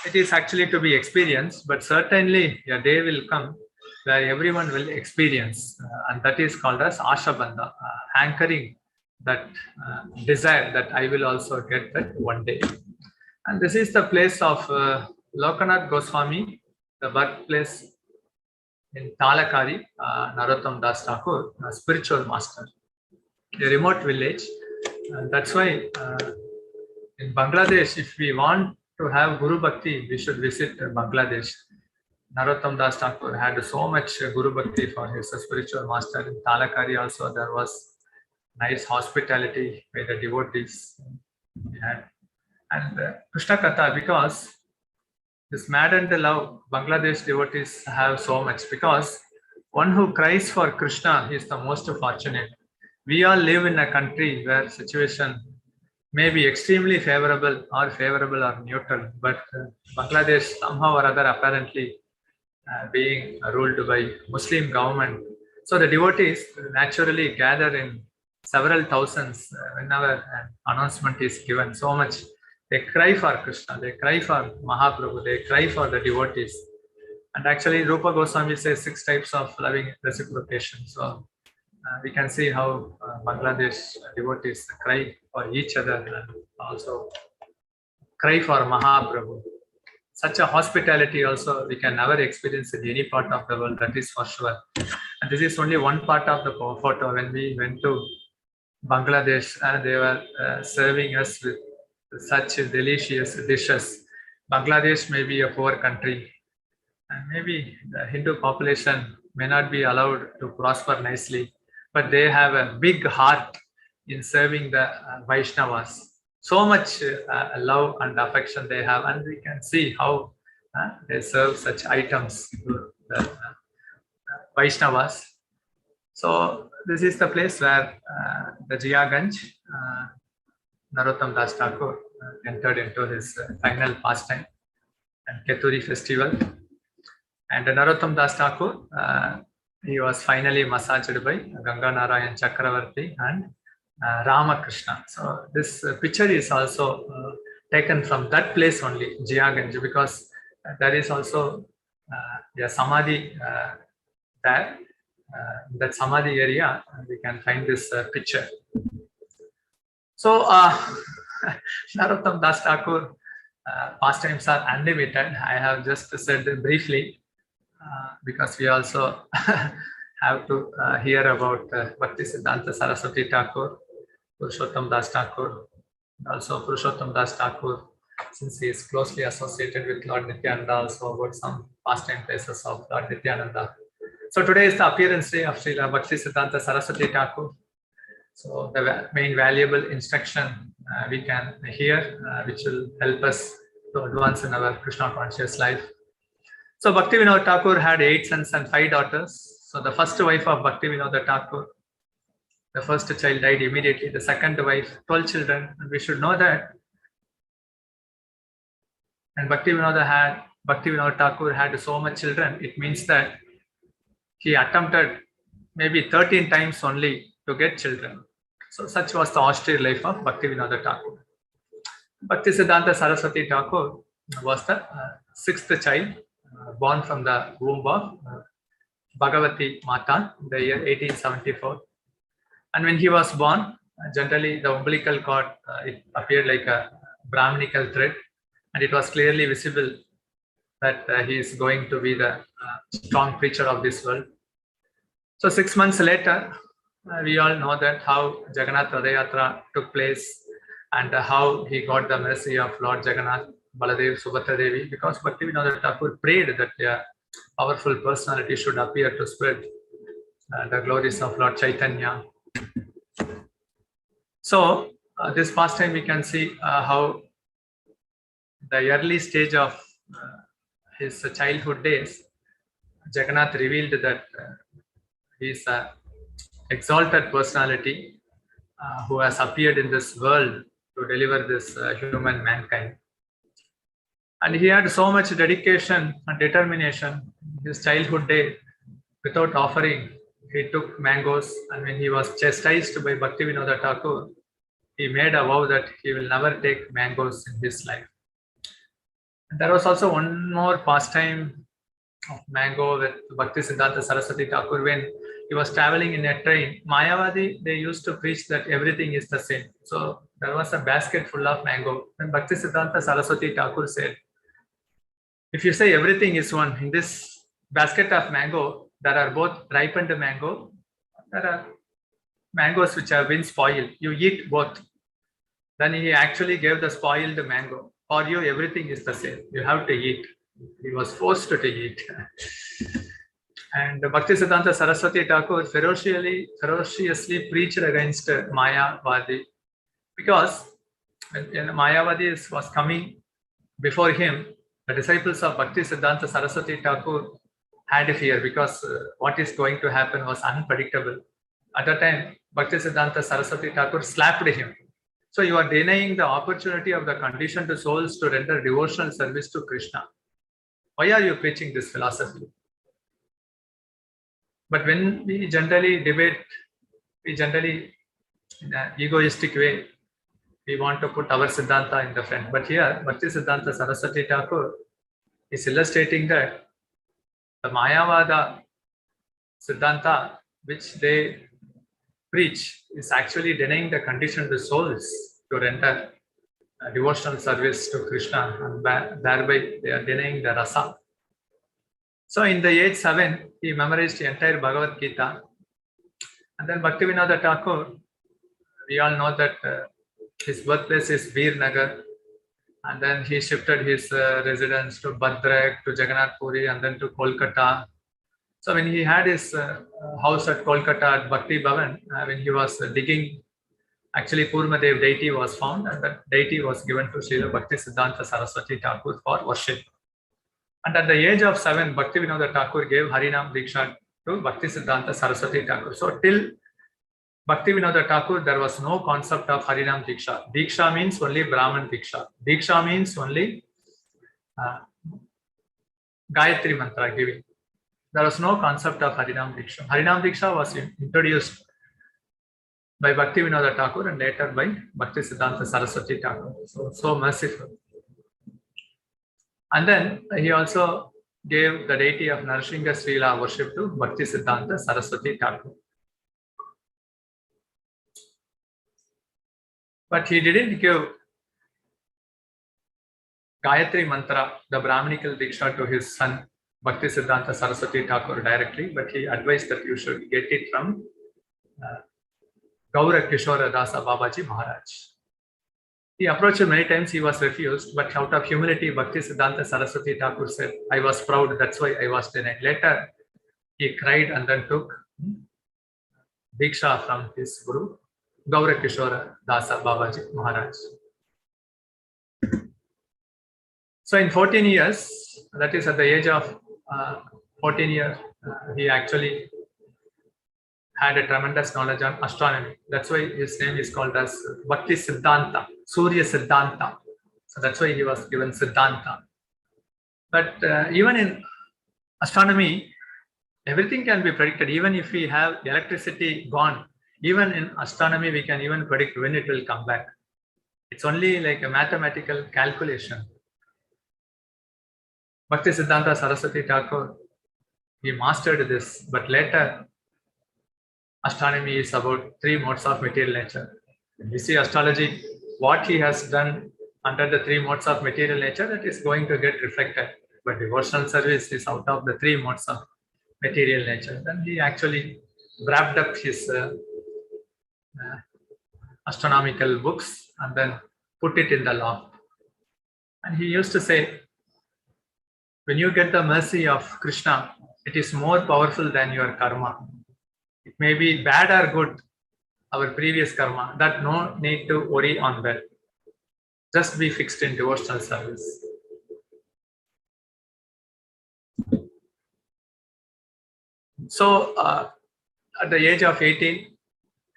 It is actually to be experienced, but certainly a day will come where everyone will experience, and that is called as Ashabandha, hankering, that desire that I will also get that one day. And this is the place of Lokanath Goswami, the birthplace in Talakari, Narottamdas Thakur, a spiritual master, a remote village. That's why in Bangladesh, if we want to have Guru Bhakti, we should visit Bangladesh. Narottamdas Thakur had so much Guru Bhakti for his spiritual master. In Talakari also there was nice hospitality by the devotees we had. And Krishna Katha, because this maddened love Bangladesh devotees have so much, because one who cries for Krishna is the most fortunate. We all live in a country where situation may be extremely favorable or neutral, but Bangladesh somehow or other apparently being ruled by Muslim government. So the devotees naturally gather in several thousands whenever an announcement is given. So much they cry for Krishna, they cry for Mahaprabhu, they cry for the devotees. And actually Rupa Goswami says 6 types of loving reciprocation. So we can see how Bangladesh devotees cry for each other and also cry for Mahaprabhu. Such a hospitality also we can never experience in any part of the world, that is for sure. And this is only one part of the photo. When we went to Bangladesh, they were serving us with such delicious dishes. Bangladesh may be a poor country, and maybe the Hindu population may not be allowed to prosper nicely, but they have a big heart in serving the Vaishnavas. So much love and affection they have, and we can see how they serve such items to the Vaishnavas. So this is the place where the Jiyaganj, Narottamdas Thakur entered into his final pastime and Keturi festival. And Narottamdas Thakur, he was finally massaged by Ganga Narayan Chakravarti and Ramakrishna. So this picture is also taken from that place only, Jiyaganj, because there is also a samadhi there. That samadhi area, we can find this picture. So Narottamdas Thakur pastimes are unlimited. I have just said them briefly because we also have to hear about Bhakti Siddhanta Saraswati Thakur, Purushottam Thakur, also Purushottam Thakur, since he is closely associated with Lord Nityananda, also about some pastime places of Lord Nityananda. So today is the appearance day of Srila Bhakti Siddhanta Saraswati Thakur. So the main valuable instruction we can hear, which will help us to advance in our Krishna conscious life. So Bhakti Vinod Thakur had 8 sons and 5 daughters. So the first wife of Bhakti Vinod Thakur, the first child died immediately. The second wife, 12 children. And we should know that. And Bhakti Vinod Thakur had so much children. It means that he attempted maybe 13 times only to get children. So such was the austere life of Bhakti Vinod Thakur. Bhakti Siddhanta Saraswati Thakur was the 6th child born from the womb of Bhagavati Mata in the year 1874. And when he was born, generally the umbilical cord, it appeared like a Brahminical thread, and it was clearly visible that he is going to be the strong preacher of this world. So 6 months later, we all know that how Jagannath Radayatra took place and how he got the mercy of Lord Jagannath, Baladev, Subhadra Devi, because Bhakti Vinod Thakur prayed that a powerful personality should appear to spread the glories of Lord Chaitanya. So this pastime we can see how the early stage of his childhood days, Jagannath revealed that he is an exalted personality who has appeared in this world to deliver this human mankind. And he had so much dedication and determination in his childhood day. Without offering, he took mangoes, and when he was chastised by Bhaktivinoda Thakur, he made a vow that he will never take mangoes in his life. And there was also one more pastime of mango with Bhakti Siddhanta Saraswati Thakur. When he was traveling in a train, Mayavadi, they used to preach that everything is the same. So there was a basket full of mango. And Bhakti Siddhanta Saraswati Thakur said, if you say everything is one, in this basket of mango, there are both ripened mango, there are mangoes which have been spoiled. You eat both. Then he actually gave the spoiled mango. For you, everything is the same. You have to eat. He was forced to eat. And Bhakti Siddhanta Saraswati Thakur ferociously preached against Mayavadi, because when Mayavadi was coming before him, the disciples of Bhakti Siddhanta Saraswati Thakur had fear, because what is going to happen was unpredictable. At that time, Bhakti Siddhanta Saraswati Thakur slapped him. So you are denying the opportunity of the conditioned souls to render devotional service to Krishna. Why are you preaching this philosophy? But when we generally debate, we generally, in an egoistic way, we want to put our Siddhanta in the front. But here, Bhakti Siddhanta Saraswati Thakur is illustrating that the Mayavada Siddhanta, which they preach, is actually denying the conditioned souls to render devotional service to Krishna, and thereby they are denying the rasa. So in the age 7, he memorized the entire Bhagavad Gita. And then Bhaktivinoda Thakur, we all know that his birthplace is Veernagar, and then he shifted his residence to Bhadrak, to Jagannath Puri, and then to Kolkata. So when he had his house at Kolkata at Bhakti Bhavan, when he was digging, actually Purmadev deity was found, and that deity was given to Srila Bhakti Siddhanta Saraswati Thakur for worship. And at the age of 7, Bhaktivinoda Thakur gave Harinam Diksha to Bhakti Siddhanta Saraswati Thakur. So till Bhaktivinoda Thakur, there was no concept of Harinam Diksha. Diksha means only Brahman Diksha. Diksha means only Gayatri Mantra giving. There was no concept of Harinam Diksha. Harinam Diksha was introduced by Bhaktivinoda Thakur and later by Bhakti Siddhanta Saraswati Thakur. So merciful. And then he also gave the deity of Narasingha Srila worship to Bhakti Siddhanta Saraswati Thakur. But he didn't give Gayatri Mantra, the Brahminical Diksha, to his son Bhakti Siddhanta Saraswati Thakur directly, but he advised that you should get it from Gaura Kishora Dasa Babaji Maharaj. He approached him many times, he was refused, but out of humility, Bhakti Siddhanta Saraswati Thakur said, I was proud, that's why I was denied. Later, he cried and then took Diksha from his Guru, Gaura Kishora Dasa Babaji Maharaj. So in 14 years, that is at the age of 14 years, he actually had a tremendous knowledge on astronomy. That's why his name is called as Bhakti Siddhanta, Surya Siddhanta. So that's why he was given Siddhanta. But even in astronomy, everything can be predicted. Even if we have electricity gone, even in astronomy, we can even predict when it will come back. It's only like a mathematical calculation. Bhakti Siddhanta Saraswati Thakur, he mastered this, but later astronomy is about 3 modes of material nature. When we see astrology, what he has done under the 3 modes of material nature, that is going to get reflected. But devotional service is out of the 3 modes of material nature. Then he actually wrapped up his astronomical books and then put it in the loft. And he used to say, when you get the mercy of Krishna, it is more powerful than your karma. It may be bad or good, our previous karma, that no need to worry on that. Just be fixed in devotional service. So at the age of 18,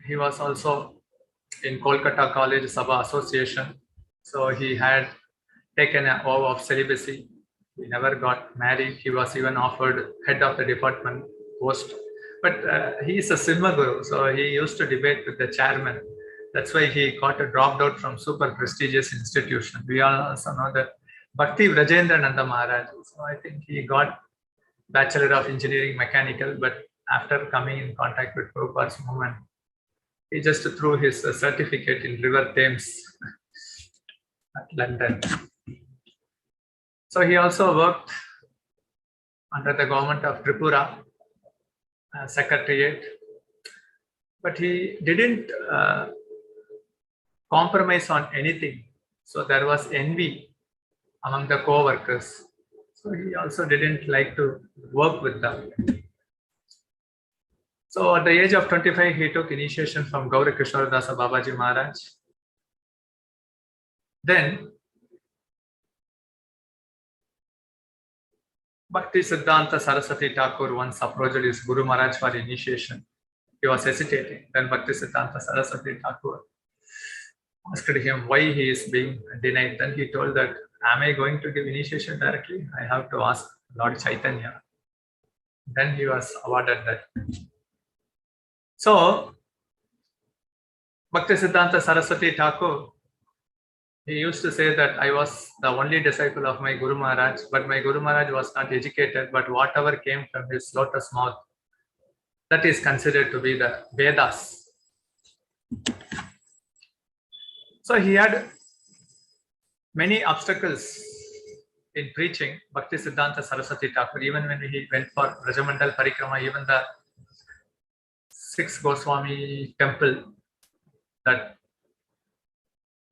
he was also in Kolkata College Sabha Association. So he had taken a vow of celibacy. He never got married. He was even offered head of the department post. But he is a Simha Guru, so he used to debate with the chairman. That's why he got dropped out from super prestigious institution. We all also know that Bhakti Vrajendra Nanda Maharaj. So I think he got Bachelor of Engineering Mechanical, but after coming in contact with Prabhupada's movement, he just threw his certificate in River Thames at London. So he also worked under the government of Tripura, Secretariat, but he didn't compromise on anything. So there was envy among the co-workers. So he also didn't like to work with them. So at the age of 25, he took initiation from Gaura Kishoradasa Babaji Maharaj. Then Bhakti Siddhanta Saraswati Thakur once approached his Guru Maharaj for initiation. He was hesitating. Then Bhakti Siddhanta Saraswati Thakur asked him why he is being denied. Then he told that, am I going to give initiation directly? I have to ask Lord Chaitanya. Then he was awarded that. So, Bhakti Siddhanta Saraswati Thakur, he used to say that I was the only disciple of my Guru Maharaj, but my Guru Maharaj was not educated, but whatever came from his lotus mouth, that is considered to be the Vedas. So he had many obstacles in preaching, Bhakti Siddhanta Saraswati Thakur. Even when he went for Rajamandal Parikrama, even the 6 Goswami temple, that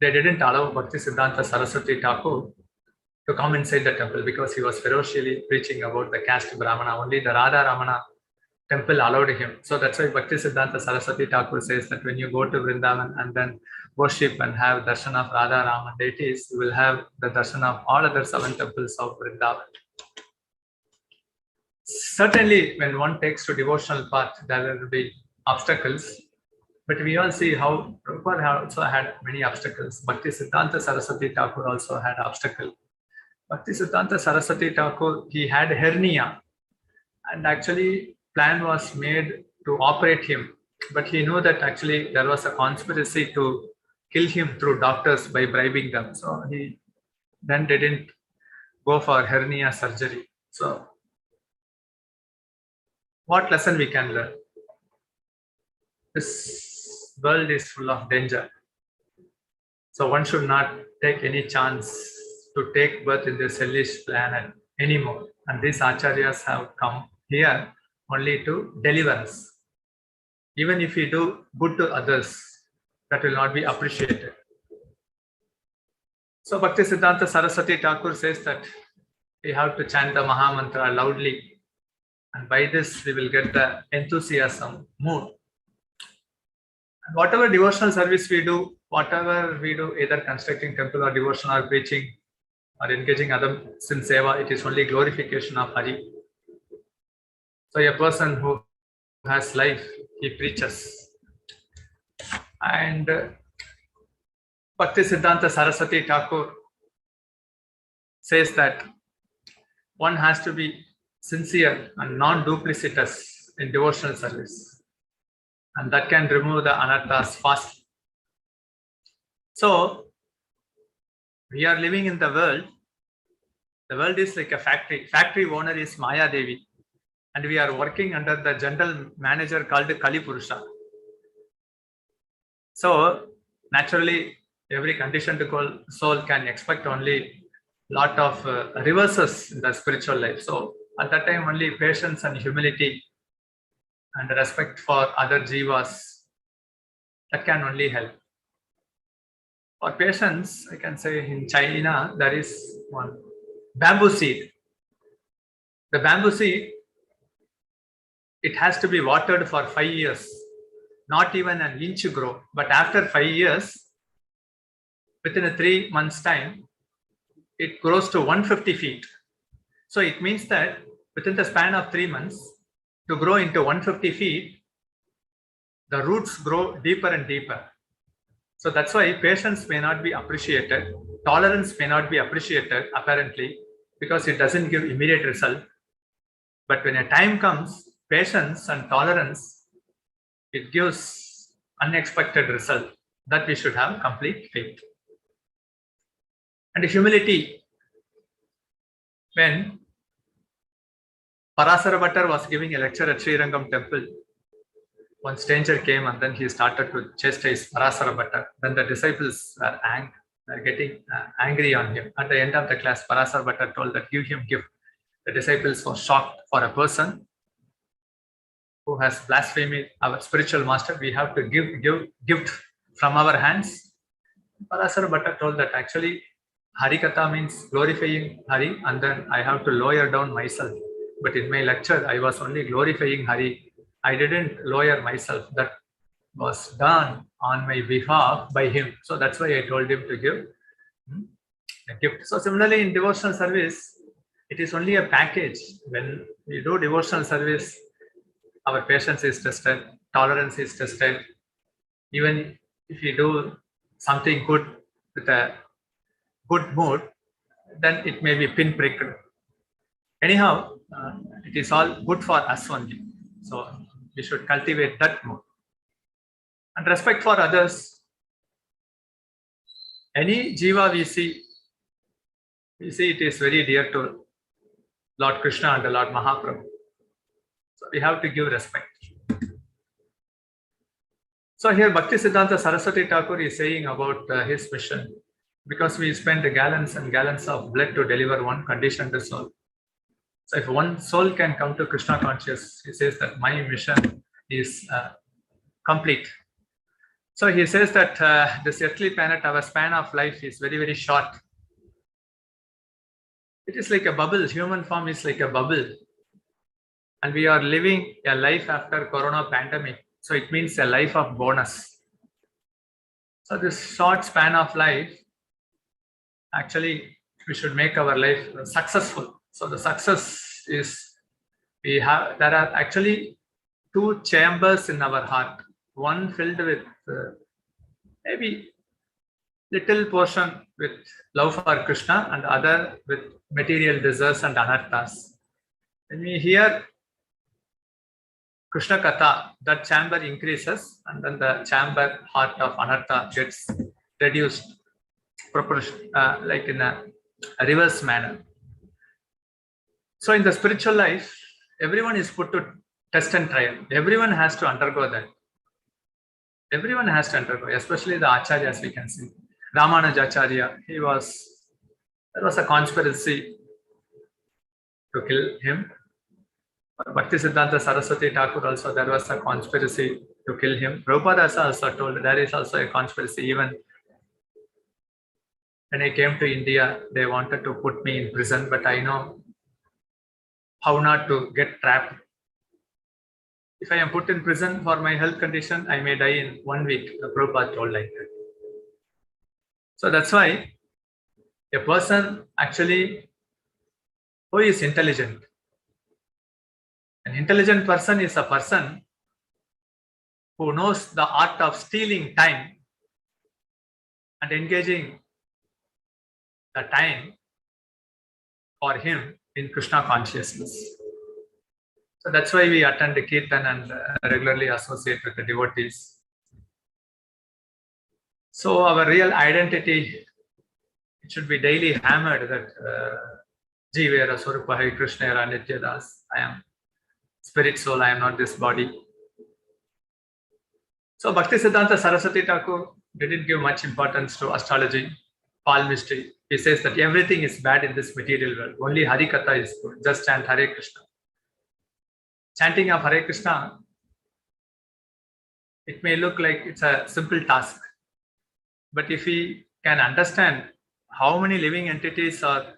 they didn't allow Bhakti Siddhanta Saraswati Thakur to come inside the temple because he was ferociously preaching about the caste Brahmana. Only the Radha Ramana temple allowed him. So that's why Bhakti Siddhanta Saraswati Thakur says that when you go to Vrindavan and then worship and have darshan of Radha Rama deities, you will have the darshan of all other 7 temples of Vrindavan. Certainly, when one takes to devotional path, there will be obstacles. But we all see how Prabhupada also had many obstacles. Bhakti Siddhanta Saraswati Thakur also had obstacles. Bhakti Siddhanta Saraswati Thakur, he had hernia. And actually, plan was made to operate him. But he knew that actually there was a conspiracy to kill him through doctors by bribing them. So he then didn't go for hernia surgery. So what lesson we can learn? This world is full of danger. So one should not take any chance to take birth in this hellish planet anymore. And these acharyas have come here only to deliver us. Even if we do good to others, that will not be appreciated. So Bhakti Siddhanta Saraswati Thakur says that we have to chant the Maha Mantra loudly. And by this, we will get the enthusiasm mood. And whatever devotional service we do, whatever we do, either constructing temple or devotion or preaching or engaging others in seva, it is only glorification of Hari. So a person who has life, he preaches. And Bhakti Siddhanta Saraswati Thakur says that one has to be sincere and non-duplicitous in devotional service. And that can remove the anarthas fast. So, we are living in the world. The world is like a factory. Factory owner is Maya Devi. And we are working under the general manager called Kali Purusha. So, naturally, every conditioned soul can expect only lot of reverses in the spiritual life. So, at that time, only patience and humility and respect for other jivas, that can only help. For patience, I can say in China, there is one bamboo seed. The bamboo seed, it has to be watered for 5 years, not even an inch grow. But after 5 years, within a 3 months time, it grows to 150 feet. So it means that within the span of 3 months, to grow into 150 feet, the roots grow deeper and deeper. So that's why patience may not be appreciated, tolerance may not be appreciated apparently, because it doesn't give immediate result. But when a time comes, patience and tolerance, it gives unexpected result, that we should have complete faith. And humility, when Parasara Bhattar was giving a lecture at Srirangam temple, one stranger came and then he started to chastise Parasara Bhattar. Then the disciples were getting angry on him. At the end of the class, Parasara Bhattar told that give him gift. The disciples were shocked. For a person who has blasphemed our spiritual master, we have to give gift from our hands. Parasara Bhattar told that actually Harikatha means glorifying Hari, and then I have to lower down myself. But in my lecture, I was only glorifying Hari. I didn't lower myself. That was done on my behalf by him. So that's why I told him to give a gift. So similarly, in devotional service, it is only a package. When we do devotional service, our patience is tested, tolerance is tested. Even if you do something good with a good mood, then it may be pinpricked. Anyhow, it is all good for us only. So we should cultivate that mood. And respect for others. Any jiva we see it is very dear to Lord Krishna and the Lord Mahaprabhu. So we have to give respect. So here Bhakti Siddhanta Saraswati Thakur is saying about his mission. Because we spend gallons and gallons of blood to deliver one conditioned soul. So if one soul can come to Krishna conscious, he says that my mission is complete. So he says that this earthly planet, our span of life is very, very short. It is like a bubble. Human form is like a bubble. And we are living a life after Corona pandemic. So it means a life of bonus. So this short span of life, actually, we should make our life successful. So the success is, there are actually two chambers in our heart. One filled with maybe little portion with love for Krishna, and the other with material desires and anarthas. When we hear Krishna Katha, that chamber increases, and then the chamber heart of anartha gets reduced, like in a reverse manner. So in the spiritual life, everyone is put to test and trial. Everyone has to undergo that. Everyone has to undergo, especially the acharyas we can see. Ramanujacharya, there was a conspiracy to kill him. Bhakti Siddhanta Saraswati Thakur also, there was a conspiracy to kill him. Prabhupada also told there is also a conspiracy. Even when I came to India, they wanted to put me in prison, but I know how not to get trapped. If I am put in prison for my health condition, I may die in 1 week. Prabhupada told like that. So that's why a person actually who is intelligent. An intelligent person is a person who knows the art of stealing time and engaging the time for him in Krishna consciousness. So that's why we attend the Kirtan and regularly associate with the devotees. So our real identity, it should be daily hammered that Jivera Swarupa Hari Krishna Era Nityadas. I am spirit soul, I am not this body. So Bhakti Siddhanta Saraswati Thakur didn't give much importance to astrology, palmistry. He says that everything is bad in this material world. Only Hari Katha is good. Just chant Hare Krishna. Chanting of Hare Krishna, it may look like it's a simple task. But if we can understand how many living entities are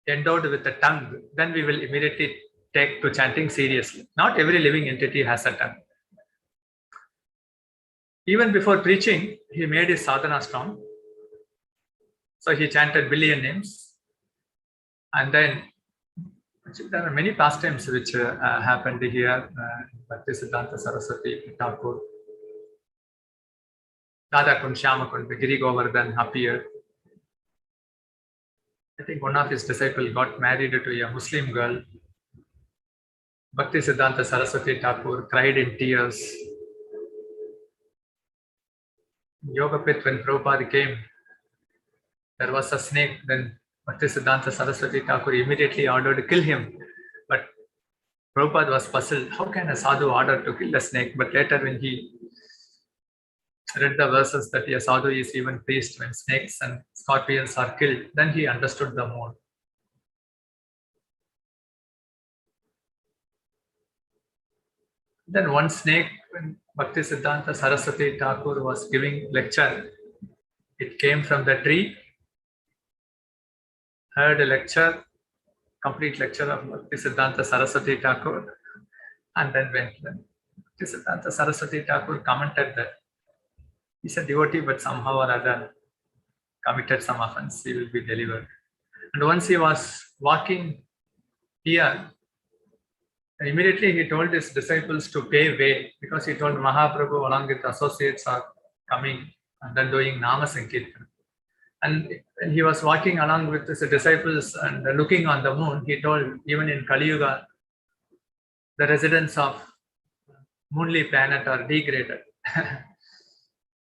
endowed with a tongue, then we will immediately take to chanting seriously. Not every living entity has a tongue. Even before preaching, he made his sadhana strong. So he chanted billion names. And then there are many pastimes which happened here. Bhakti Siddhanta Saraswati Thakur. Radha Kund, Shyama Kund, Giri Govardhan appeared. I think one of his disciples got married to a Muslim girl. Bhakti Siddhanta Saraswati Thakur cried in tears. Yogapith, when Prabhupada came, there was a snake. Then Bhakti Siddhanta Saraswati Thakur immediately ordered to kill him. But Prabhupada was puzzled. How can a sadhu order to kill a snake? But later when he read the verses that a sadhu is even pleased when snakes and scorpions are killed, then he understood the more. Then one snake, when Bhakti Siddhanta Saraswati Thakur was giving lecture, it came from the tree, heard a lecture, complete lecture of Bhakti Siddhanta Saraswati Thakur, and then went. Bhakti Siddhanta Saraswati Thakur commented that he's a devotee, but somehow or other committed some offense, he will be delivered. And once he was walking here, immediately he told his disciples to pay way, because he told Mahaprabhu along with associates are coming and then doing Nama Sankirtan. And when he was walking along with his disciples and looking on the moon, he told, even in Kali Yuga, the residents of moonly planet are degraded.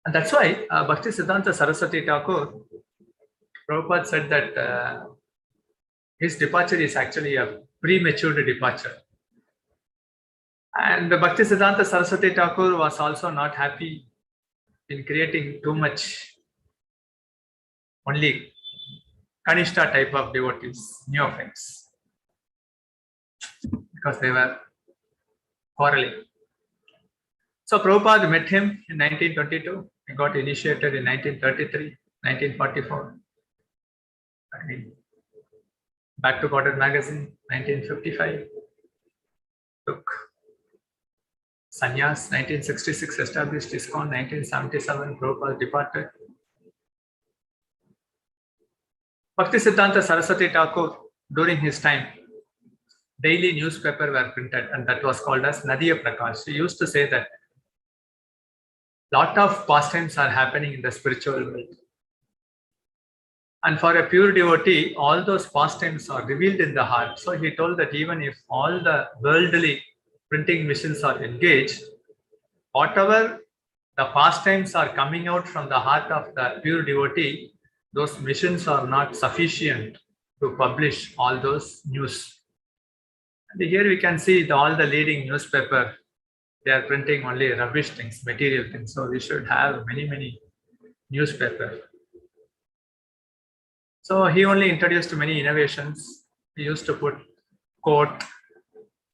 And that's why Bhakti Siddhanta Saraswati Thakur, Prabhupada said that his departure is actually a premature departure. And Bhakti Siddhanta Saraswati Thakur was also not happy in creating too much only Kanishta type of devotees, neophytes, because they were quarreling. So Prabhupada met him in 1922. He got initiated in 1933, 1944. Back to Goddard magazine, 1955. Took sannyas, 1966 established ISKCON, 1977 Prabhupada departed. Bhakti Siddhanta Saraswati Thakur, during his time, daily newspaper were printed, and that was called as Nadiya Prakash. He used to say that lot of pastimes are happening in the spiritual world. And for a pure devotee, all those pastimes are revealed in the heart. So he told that even if all the worldly printing machines are engaged, whatever the pastimes are coming out from the heart of the pure devotee, those machines are not sufficient to publish all those news. And here we can see all the leading newspaper, they are printing only rubbish things, material things. So we should have many newspapers. So he only introduced many innovations. He used to put coat,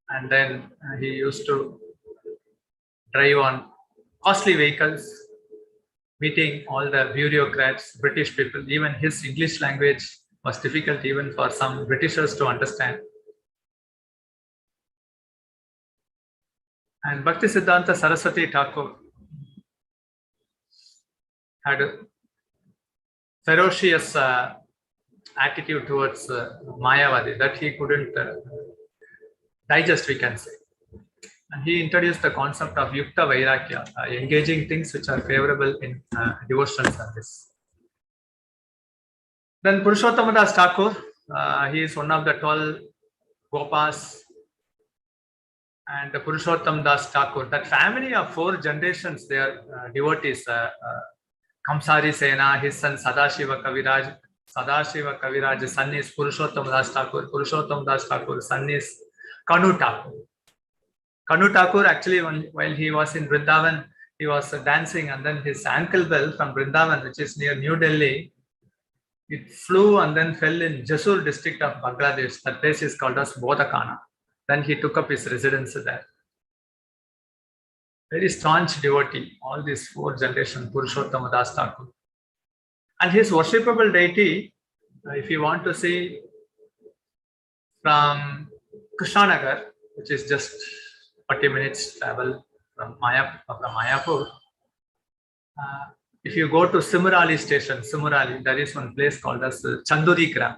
and then he used to drive on costly vehicles, meeting all the bureaucrats, British people. Even his English language was difficult even for some Britishers to understand. And Bhakti Siddhanta Saraswati Thakur had a ferocious attitude towards Mayavadi that he couldn't digest, we can say. And he introduced the concept of Yukta Vairagya, engaging things which are favorable in devotional service. Then Purushottam Thakur, he is one of the 12 Gopas. And the Purushottam Thakur, that family of 4 generations, they are devotees. Kamsari Sena, his son Sadashiva Kaviraj, son is Purushottam Thakur. Purushottam Thakur, son is Kanu Thakur. Kanu Thakur, actually, while he was in Vrindavan, he was dancing, and then his ankle bell from Vrindavan, which is near New Delhi, it flew and then fell in Jasur district of Bangladesh. That place is called as Bodhakana. Then he took up his residence there. Very staunch devotee, all these 4 generations, Purushottam Thakur. And his worshipable deity, if you want to see from Krishnanagar, which is just 40 minutes travel from Mayapur, if you go to Simurali station, there is one place called as Chanduri Gram.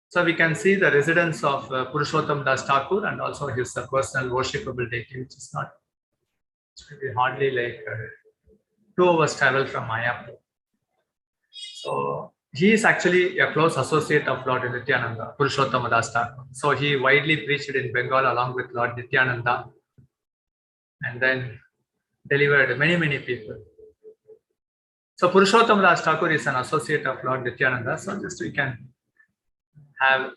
So we can see the residence of Purushottam Thakur and also his personal worshipable deity, which is not, it's hardly like 2 hours travel from Mayapur. So he is actually a close associate of Lord Nityananda, Purushottam Thakur. So he widely preached in Bengal along with Lord Nityananda, and then delivered many people. So Purushottam Thakur is an associate of Lord Nityananda. So just we can have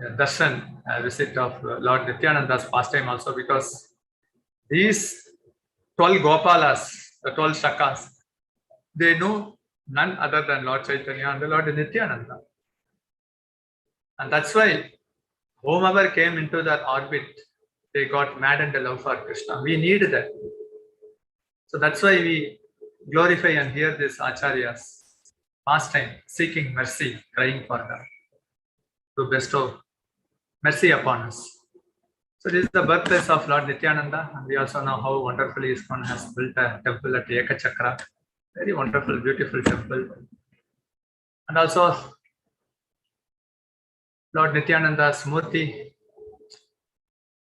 a darshan, a visit of Lord Nityananda's pastime also, because these 12 Gopalas, the 12 Shakas, they know none other than Lord Chaitanya and the Lord Nityananda. And that's why whomever came into that orbit, they got mad in the love for Krishna. We need that. So that's why we glorify and hear this Acharyas pastime, seeking mercy, crying for God to bestow mercy upon us. So this is the birthplace of Lord Nityananda, and we also know how wonderfully ISKCON has built a temple at Ekachakra. Very wonderful, beautiful temple. And also Lord Nityananda's Murti,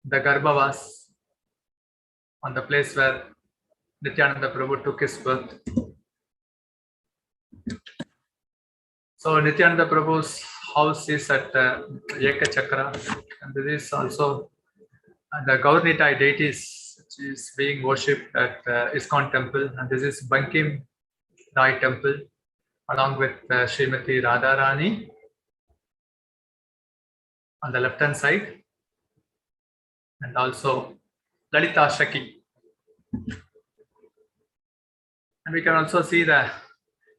the Garbhavas, on the place where Nityananda Prabhu took his birth. So Nityananda Prabhu's house is at Ekachakra, and this is also the Gaurnitai deities which is being worshipped at ISKCON temple, and this is Bankim Rai temple along with Srimati Radharani on the left hand side, and also Lalita Shaki. And we can also see the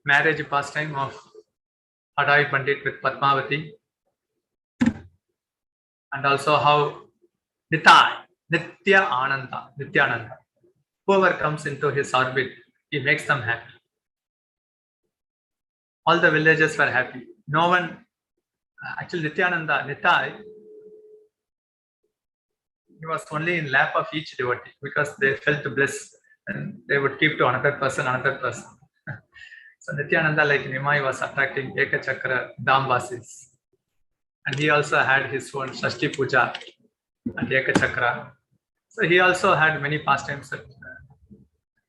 marriage pastime of Adai Pandit with Padmavati, and also how Nityananda, whoever comes into his orbit, he makes them happy. All the villagers were happy. No one, actually Nityananda, Nitai, he was only in lap of each devotee because they felt bliss and they would keep to another person. So Nityananda, like Nimai, was attracting Ekachakra Damvasis. And he also had his own Shashti Puja at Ekachakra. So he also had many pastimes at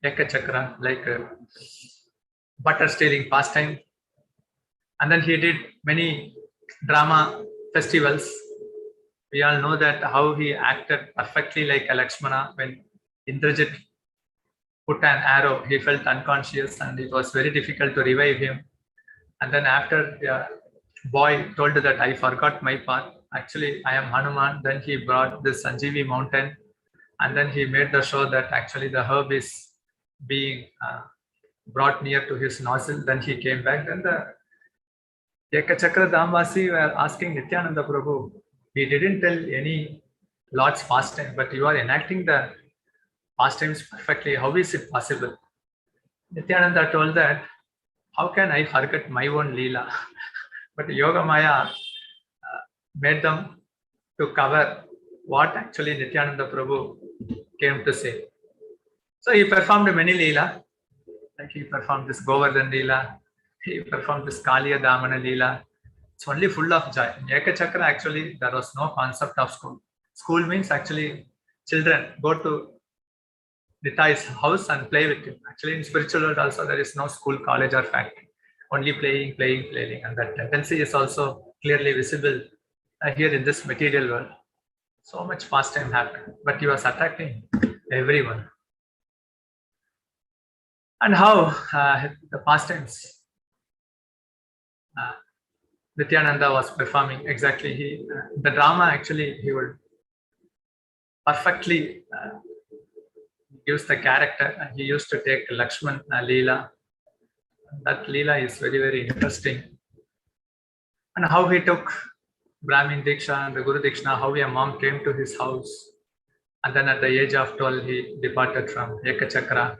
Ekachakra, like butter stealing pastime. And then he did many drama festivals. We all know that how he acted perfectly like a Lakshmana when Indrajit put an arrow, he felt unconscious and it was very difficult to revive him. And then after the boy told that I forgot my path, actually I am Hanuman, then he brought this Sanjeevi mountain, and then he made the show that actually the herb is being brought near to his nostril. Then he came back. Then the Ekachakra Damvasi were asking Nityananda Prabhu, he didn't tell any Lord's pastime, but you are enacting the pastimes perfectly. How is it possible? Nityananda told that, how can I forget my own Leela? But Yoga Maya made them to cover what actually Nityananda Prabhu came to say. So he performed many Leela, like he performed this Govardhan Leela, he performed this Kaliya Damana Leela. It's only full of joy. In Ekachakra, actually, there was no concept of school. School means actually children go to Nitai's house and play with him. Actually, in spiritual world also, there is no school, college or factory. Only playing. And that tendency is also clearly visible here in this material world. So much pastime happened, but he was attracting everyone. And how the pastimes Nityananda was performing exactly. The drama actually he would perfectly use the character, and he used to take Lakshman Leela. That Leela is very, very interesting. And how he took Brahmin Diksha and the Guru Diksha, how a mom came to his house. And then at the age of 12, he departed from Ekachakra.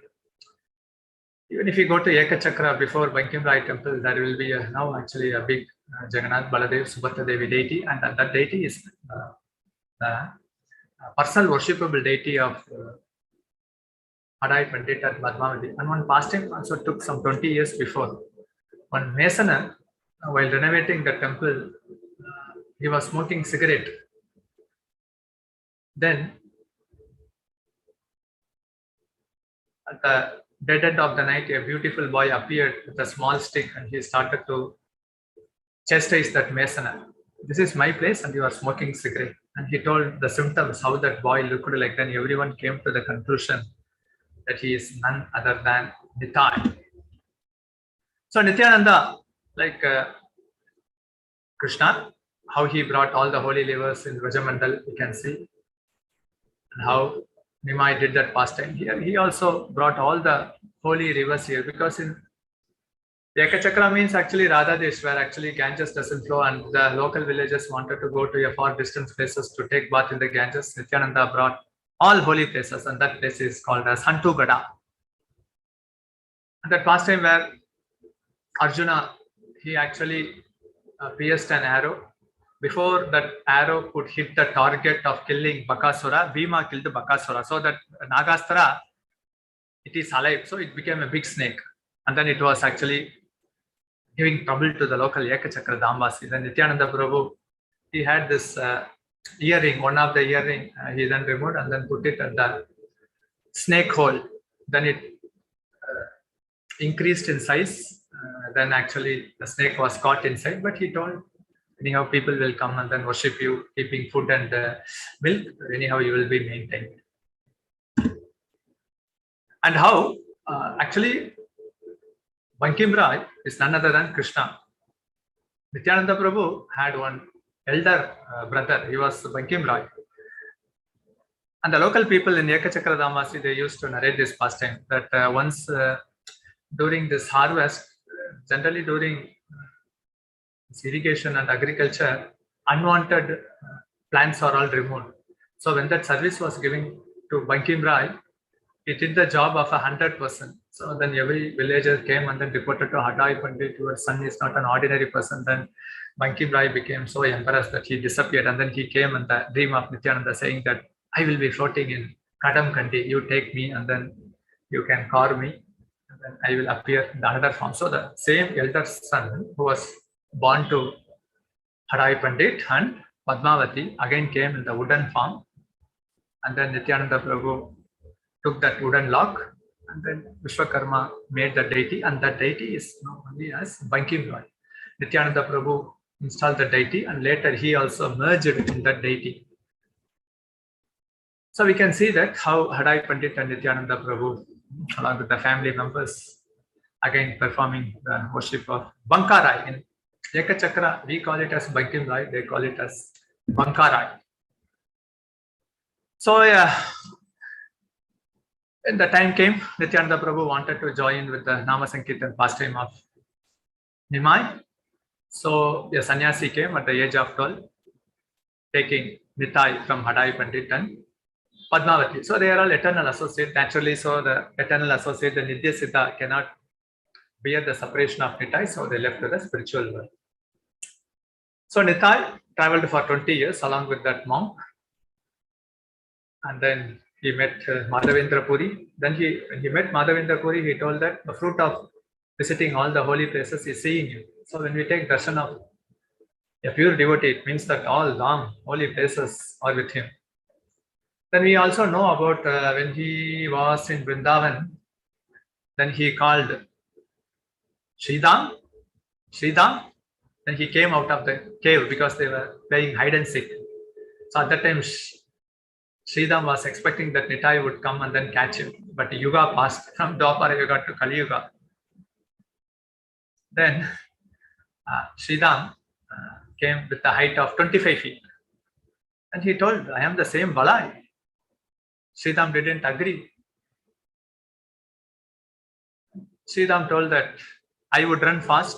Even if you go to Ekachakra before Bankim Rai temple, there will be now actually a big Jagannath Baladev Subhadra Devi deity, and that deity is the personal worshipable deity of Adai Pandit at Padmavati. And one pastime also took some 20 years before. One masoner, while renovating the temple, he was smoking cigarette. Then at the dead end of the night, a beautiful boy appeared with a small stick and he started to chastise that masoner. This is my place and you are smoking cigarette. And he told the symptoms, how that boy looked like. Then everyone came to the conclusion that he is none other than Nitai. So Nityananda, like Krishna, how he brought all the holy livers in Vrajamandal, you can see. And how Nimai did that pastime here. He also brought all the holy rivers here, because in Ekachakra means actually Radha Desh, where actually Ganges doesn't flow and the local villagers wanted to go to a far distant places to take bath in the Ganges. Nityananda brought all holy places, and that place is called as Hantugada. And that pastime where Arjuna, he actually pierced an arrow. Before that arrow could hit the target of killing Bakasura, Bhima killed Bakasura. So that Nagastra, it is alive. So it became a big snake. And then it was actually giving trouble to the local Ekachakra Dambasi. Then Nityananda Prabhu, he had this earring, one of the earring, he then removed and then put it at the snake hole. Then it increased in size. Then actually the snake was caught inside, but he told, anyhow, people will come and then worship you, keeping food and milk. Anyhow, you will be maintained. And how actually Bankim Rai is none other than Krishna. Nityananda Prabhu had one elder brother. He was Bankim Rai. And the local people in Ekachakra Dambasi, they used to narrate this pastime that once during this harvest, generally during irrigation and agriculture, unwanted plants are all removed. So when that service was given to Bankim Rai, it did the job of 100%. So then every villager came and then reported to Hadai Pandit, your son is not an ordinary person. Then Bankim Rai became so embarrassed that he disappeared. And then he came in the dream of Nityananda saying that I will be floating in Kadam Kandi. You take me and then you can carve me. And then I will appear in the another form. So the same elder son who was born to Hadai Pandit and Padmavati again came in the wooden form. And then Nityananda Prabhu took that wooden lock and then Vishwakarma made the deity, and that deity is known only as Bankim Rai. Nityananda Prabhu installed the deity and later he also merged in that deity. So we can see that how Hadai Pandit and Nityananda Prabhu along with the family members again performing the worship of Bankarai. In Ekachakra, we call it as Bankim Rai, they call it as Bankarai. So when the time came, Nityananda Prabhu wanted to join with the Nama Sankirtan pastime of Nimai. So a sannyasi came at the age of 12, taking Nitai from Hadai Pandit and Padmavati. So they are all eternal associate. Naturally, so the eternal associate, the Nidya Siddha, cannot bear the separation of Nitai, so they left to the spiritual world. So Nitai traveled for 20 years along with that monk. And then he met Madhavendra Puri. Then when he met Madhavendra Puri, he told that the fruit of visiting all the holy places is seeing you. So when we take darshan of a pure devotee, it means that all long holy places are with him. Then we also know about when he was in Vrindavan, then he called Sridham. Then he came out of the cave because they were playing hide and seek. So at that time, Sridham was expecting that Nitai would come and then catch him. But Yuga passed from Dwapara Yuga to Kali Yuga. Then Sridham came with the height of 25 feet. And he told, I am the same Balai. Sridham didn't agree. Sridham told that I would run fast,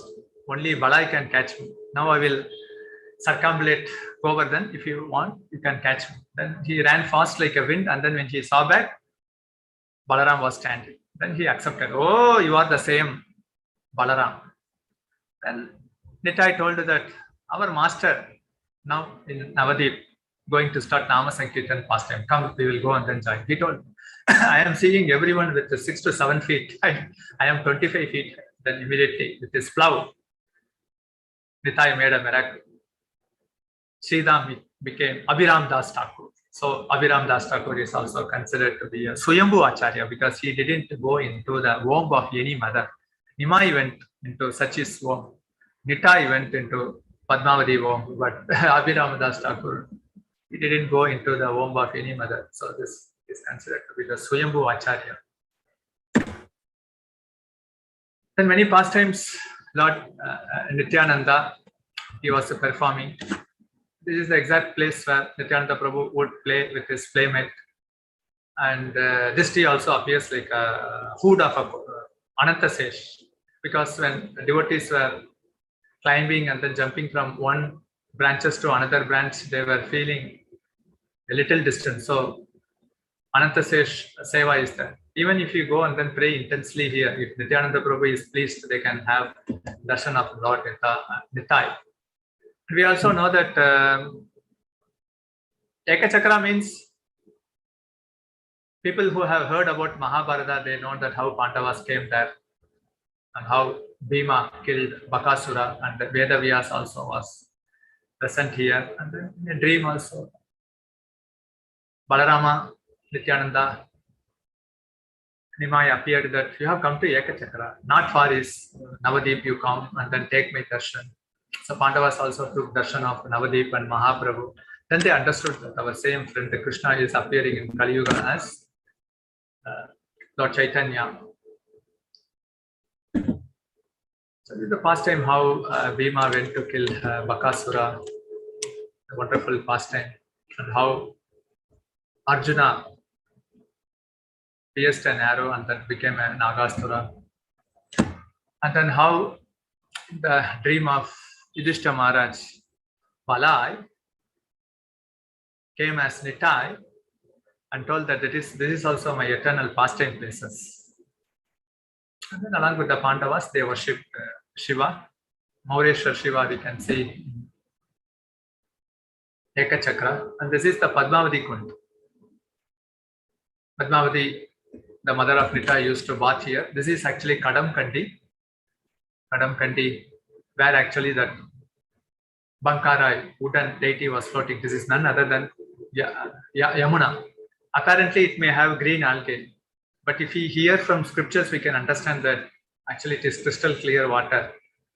only Balai can catch me. Now I will circumambulate Govardhan. If you want, you can catch me. Then he ran fast like a wind, and then when he saw back, Balaram was standing. Then he accepted, oh, you are the same Balaram. Then Nitai told that our master now in Navadip going to start Nama Sankirtan pastime. Come, we will go and then join. He told, I am seeing everyone with 6 to 7 feet. I am 25 feet. Then immediately with his plow, Nitai made a miracle. Sridham became NarottamaDasThakur. So NarottamaDasThakur is also considered to be a Swayambhu Acharya because he didn't go into the womb of any mother. Nimai went into Sachi's womb. Nitai went into Padmavati womb, but NarottamaDasThakur, he didn't go into the womb of any mother. So this is considered to be the Swayambhu Acharya. Then many pastimes, Lord Nityananda, he was performing. This is the exact place where Nityananda Prabhu would play with his playmate. And this tree also appears like a hood of Anantasesh, because when devotees were climbing and then jumping from one branches to another branch, they were feeling a little distance. So Anantasesh Seva is there. Even if you go and then pray intensely here, if Nityananda Prabhu is pleased, they can have darshan of Lord Nitai. We also know that Ekachakra means people who have heard about Mahabharata, they know that how Pandavas came there and how Bhima killed Bakasura, and Vedavyas also was present here. And then in a dream also, Balarama, Nityananda, Nimai appeared that you have come to Ekachakra. Not far is Navadip, you come and then take my darshan. So Pandavas also took darshan of Navadip and Mahaprabhu. Then they understood that our same friend Krishna is appearing in Kali Yuga as Lord Chaitanya. So this is the pastime how Bhima went to kill Bakasura, a wonderful pastime, and how Arjuna pierced an arrow and then became a Nagasura. And then how the dream of Yudhishthira Maharaj, Balai, came as Nitai and told that this is also my eternal pastime places. And then along with the Pandavas, they worshipped Shiva. Maureshwar Shiva we can see Ekachakra. And this is the Padmavati Kund. Padmavati, the mother of Nitai, used to bath here. This is actually Kadam Kandi, where actually that Bankarai, wooden deity, was floating. This is none other than Yamuna. Apparently, it may have green algae, but if we hear from scriptures, we can understand that actually it is crystal clear water,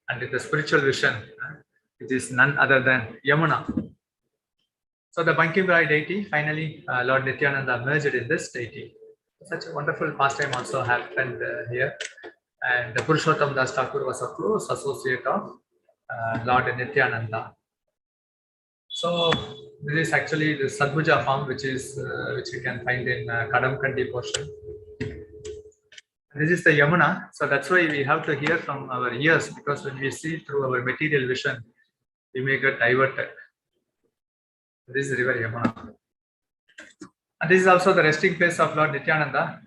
and in the spiritual vision, it is none other than Yamuna. So the Bankimrai deity, finally, Lord Nityananda merged in this deity. Such a wonderful pastime also happened here. And Purushottam Das Thakur was a close associate of Lord Nityananda. So this is actually the Sadbhuja form, which you can find in Kadam Kandi portion. This is the Yamuna. So that's why we have to hear from our ears, because when we see through our material vision, we may get diverted. This is river Yamuna. And this is also the resting place of Lord Nityananda.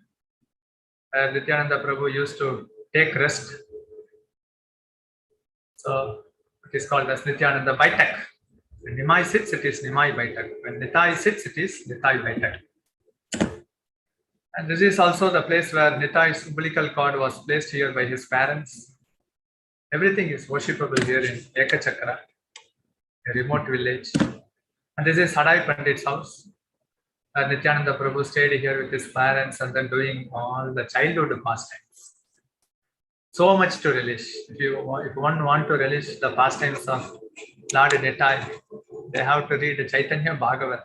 Nityananda Prabhu used to take rest. So it is called as Nityananda Baitak. When Nimai sits, it is Nimai Baitak. When Nitai sits, it is Nitai Baitak. And this is also the place where Nitai's umbilical cord was placed here by his parents. Everything is worshipable here in Ekachakra, a remote village. And this is Sadai Pandit's house. Nityananda Prabhu stayed here with his parents and then doing all the childhood pastimes. So much to relish. If one want to relish the pastimes of Lord Nitai, they have to read the Chaitanya Bhagavat.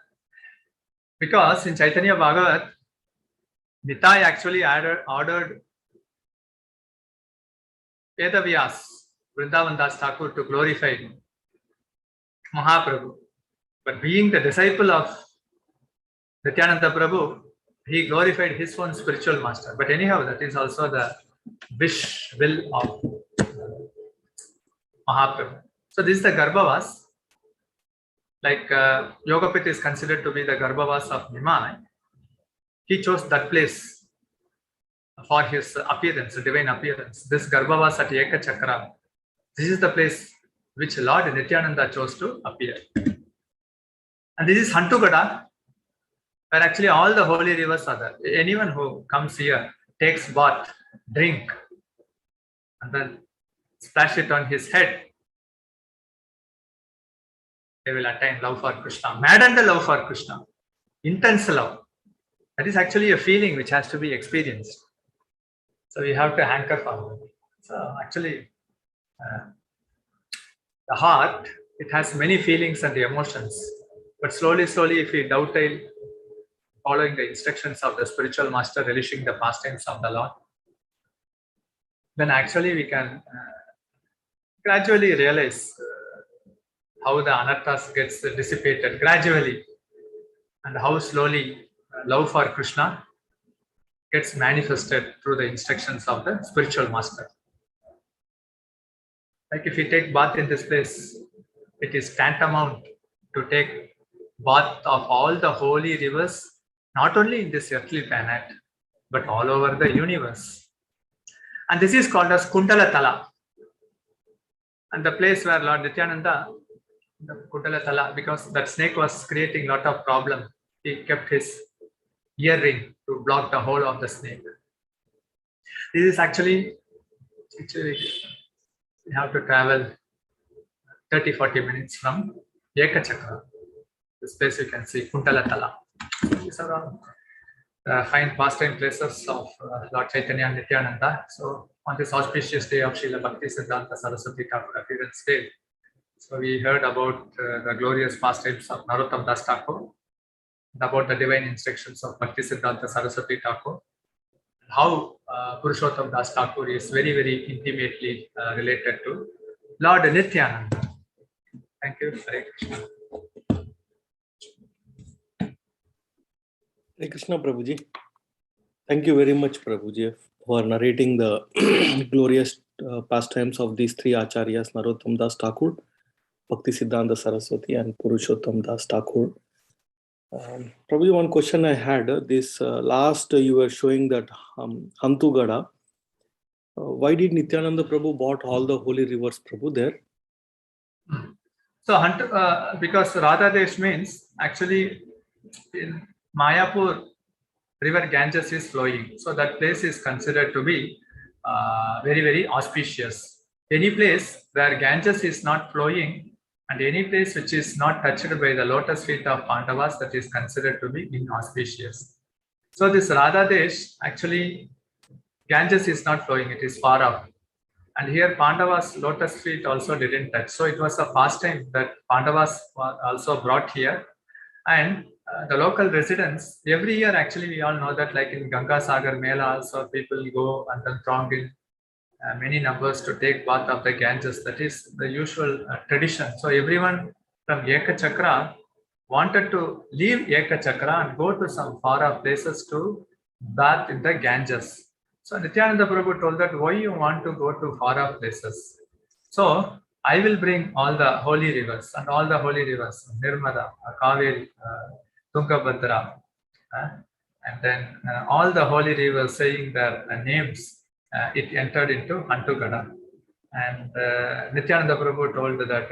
Because in Chaitanya Bhagavat, Nitai actually ordered Vedavyas, Vrindavan Das Thakur, to glorify Mahaprabhu. But being the disciple of Nityananda Prabhu, he glorified his own spiritual master. But anyhow, that is also the will of Mahaprabhu. So this is the Garbhavas. Like Yogapith is considered to be the Garbhavas of Nimai. He chose that place for his appearance, divine appearance. This Garbhavas at Ekachakra, this is the place which Lord Nityananda chose to appear. And this is Hantugada, where actually all the holy rivers are there. Anyone who comes here, takes bath, drink, and then splash it on his head, they will attain love for Krishna, madden the love for Krishna. intense love. That is actually a feeling which has to be experienced. So we have to hanker for it. So actually, the heart, it has many feelings and emotions. But slowly, if we dovetail, following the instructions of the spiritual master, relishing the pastimes of the Lord, then actually we can gradually realize how the anarthas gets dissipated gradually, and how slowly love for Krishna gets manifested through the instructions of the spiritual master. Like if we take bath in this place, it is tantamount to take bath of all the holy rivers, not only in this earthly planet, but all over the universe. And this is called as Kundala Tala. And the place where Lord Nityananda, the Kundala Tala, because that snake was creating a lot of problem, he kept his earring to block the hole of the snake. This is actually we have to travel 30-40 minutes from Ekachakra. This place you can see Kundala Tala. These are all fine pastime places of Lord Chaitanya and Nityananda. So on this auspicious day of Srila Bhakti Siddhanta Saraswati Thakur appearance day, so we heard about the glorious pastimes of Narottamdas Thakur, about the divine instructions of Bhakti Siddhanta Saraswati Thakur, how Purushottam Das Thakur is very, very intimately related to Lord Nityananda. Thank you. Hare Krishna. Hare Krishna, Prabhuji. Thank you very much, Prabhuji, for narrating the glorious pastimes of these three acharyas, Narottamdas Thakur, Bhakti Siddhanta Saraswati, and Purushottam Das Thakur. Prabhuji, one question I had, this last you were showing that Hantugada, why did Nityananda Prabhu bought all the holy rivers, Prabhu, there? So, because Radhadesh means actually in Mayapur, river Ganges is flowing. So that place is considered to be very, very auspicious. Any place where Ganges is not flowing and any place which is not touched by the lotus feet of Pandavas, that is considered to be inauspicious. So this Radhadesh, actually Ganges is not flowing, it is far off. And here Pandavas' lotus feet also didn't touch. So it was a pastime that Pandavas also brought here. And the local residents, every year actually we all know that like in Ganga Sagar Mela also people go and then throng in many numbers to take bath of the Ganges. That is the usual tradition. So everyone from Ekachakra wanted to leave Ekachakra and go to some far off places to bath in the Ganges. So Nityananda Prabhu told that why you want to go to far off places? So I will bring all the holy rivers and all the holy rivers, Nirmada, Kaveri, Tungabhadra, and then all the holy rivers saying their names, it entered into Hantugada. And Nityananda Prabhu told that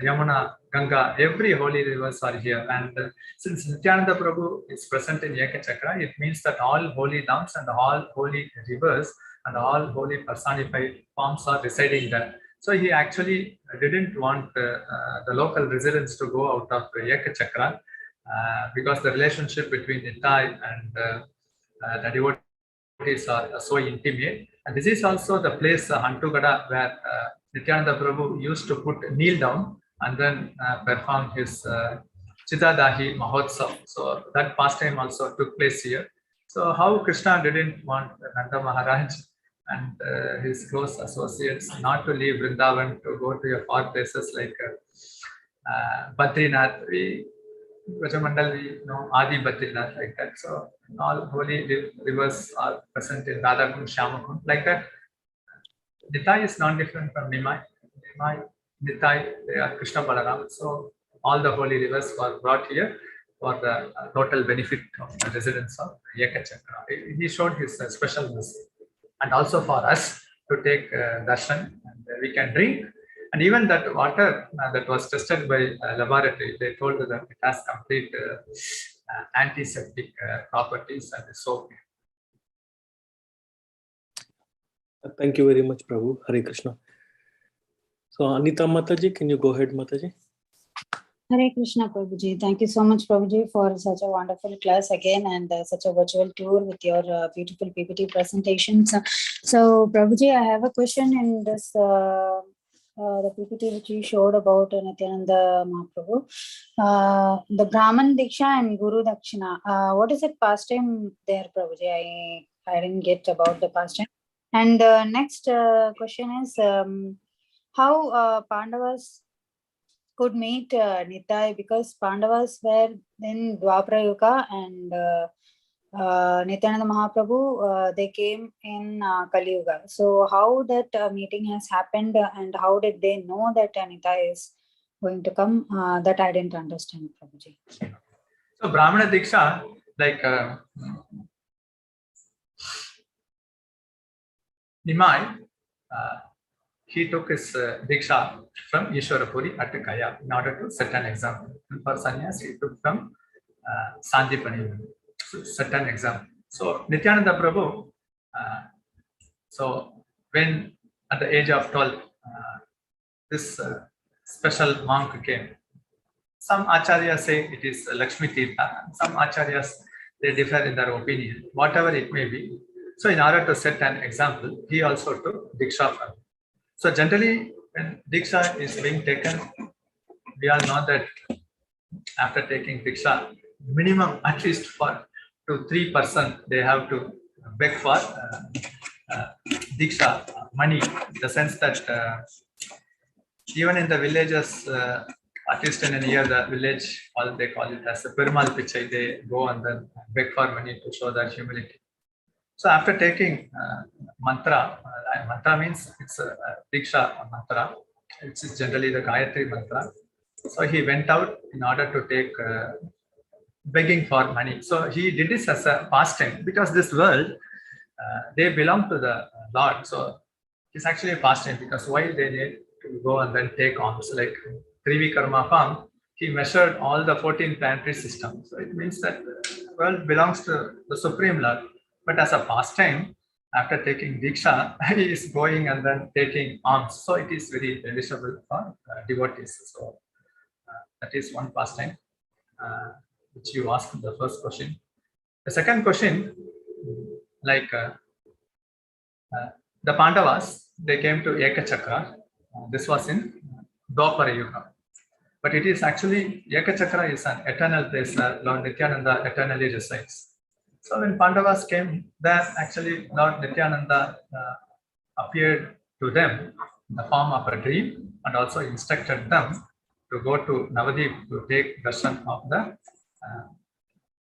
Yamuna, Ganga, every holy rivers are here. And since Nityananda Prabhu is present in Ekachakra, it means that all holy dhams and all holy rivers and all holy personified forms are residing there. So he actually didn't want the local residents to go out of Ekachakra because the relationship between Nitai and the devotees are so intimate. And this is also the place, Hantugada, where Nityananda Prabhu used to kneel down and then perform his Chitadahi Mahotsav. So that pastime also took place here. So how Krishna didn't want Nanda Maharaj and his close associates not to leave Vrindavan to go to far places like Badrinath, Rajamandal, we know Adi Badrinath, like that. So all holy rivers are present in Radhakund, Shyamakund, like that. Nitai is not different from Nimai. Nimai, Nitai, they are Krishna Balaram. So all the holy rivers were brought here for the total benefit of the residents of Ekachakra. He showed his special mercy. And also for us to take darshan, and we can drink. And even that water that was tested by laboratory, they told that it has complete antiseptic properties and is so pure. Thank you very much, Prabhu. Hare Krishna. So Anita Mataji, can you go ahead, Mataji? Hare Krishna, Prabhuji. Thank you so much, Prabhuji, for such a wonderful class again and such a virtual tour with your beautiful PPT presentations. So, Prabhuji, I have a question in this the PPT which you showed about Nityananda Mahaprabhu. The Brahman Diksha and Guru Dakshina. What is it pastime there, Prabhuji? I didn't get about the pastime. And next question is how Pandavas could meet Nitai, because Pandavas were in Dwapara Yuga and Nityananda Mahaprabhu, they came in Kali Yuga. So how that meeting has happened and how did they know that Nitai is going to come? That I didn't understand, Prabhuji. So Brahmana Diksha, like Nimai, he took his Diksha from Ishwarapuri at Kaya in order to set an example. And for sannyas, he took from Sandipani, so set an example. So Nityananda Prabhu, so when at the age of 12, this special monk came. Some acharyas say it is Lakshmi Tirtha, some acharyas, they differ in their opinion, whatever it may be. So in order to set an example, he also took Diksha from him. So generally, when Diksha is being taken, we all know that after taking Diksha, minimum at least for 2-3% they have to beg for Diksha money, in the sense that even in the villages, at least in a year, the village, all they call it as a Perumal Pichai, they go and then beg for money to show their humility. So after taking mantra, mantra means it's a Diksha mantra, which is generally the Gayatri mantra. So he went out in order to take begging for money. So he did this as a pastime, because this world, they belong to the Lord. So it's actually a pastime, because why they need to go and then take alms? Like Trivikarma farm, he measured all the 14 planetary systems. So it means that the world belongs to the Supreme Lord. But as a pastime, after taking Diksha, he is going and then taking alms. So it is very relishable for devotees. So that is one pastime which you asked in the first question. The second question, like the Pandavas, they came to Ekachakra. This was in Dwapara Yuga. But it is actually, Ekachakra is an eternal place where Lord Nityananda eternally resides. So when Pandavas came, there actually Lord Nityananda appeared to them in the form of a dream and also instructed them to go to Navadip to take darshan of the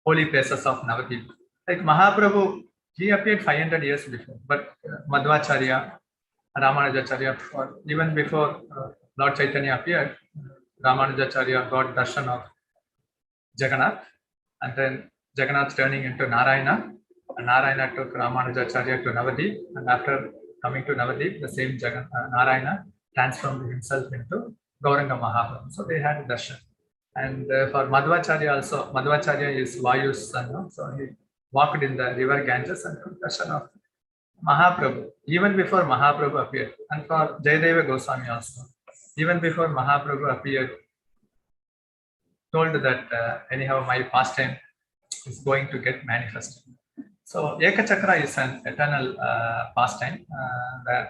holy places of Navadip. Like Mahaprabhu, he appeared 500 years before, but Madhvacharya, Ramanujacharya, or even before Lord Chaitanya appeared, Ramanujacharya got darshan of Jagannath, and then Jagannath turning into Narayana, and Narayana took Ramanujacharya to Navadip, and after coming to Navadip, the same Narayana transformed himself into Gauranga Mahaprabhu. So they had darshan. And for Madhvacharya also, Madhvacharya is Vayu's son, so he walked in the river Ganges and took darshan of Mahaprabhu, even before Mahaprabhu appeared. And for Jayadeva Goswami also, even before Mahaprabhu appeared, told that anyhow my pastime is going to get manifested. So Ekachakra is an eternal pastime, the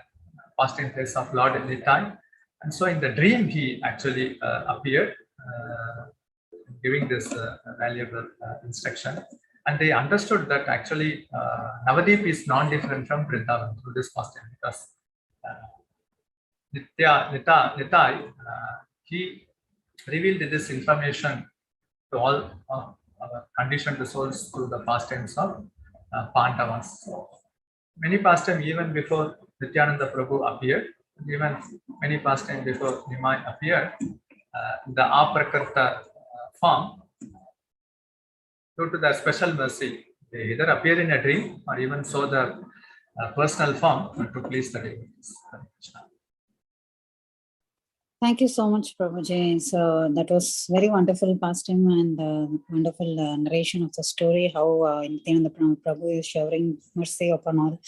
pastime place of Lord Nitai. And so in the dream he actually appeared, giving this valuable instruction. And they understood that actually Navadip is non-different from Vrindavan through this pastime, because Nitai, he revealed this information to all conditioned souls through the pastimes of Pandavas. So many pastimes even before Nityananda Prabhu appeared, even many pastimes before Nimai appeared, the Aprakarta form, due to their special mercy, they either appear in a dream or even show their personal form to please the devotees. Thank you so much, Prabhuji. So that was very wonderful pastime and wonderful narration of the story, how Nityananda Prabhu is showering mercy upon all.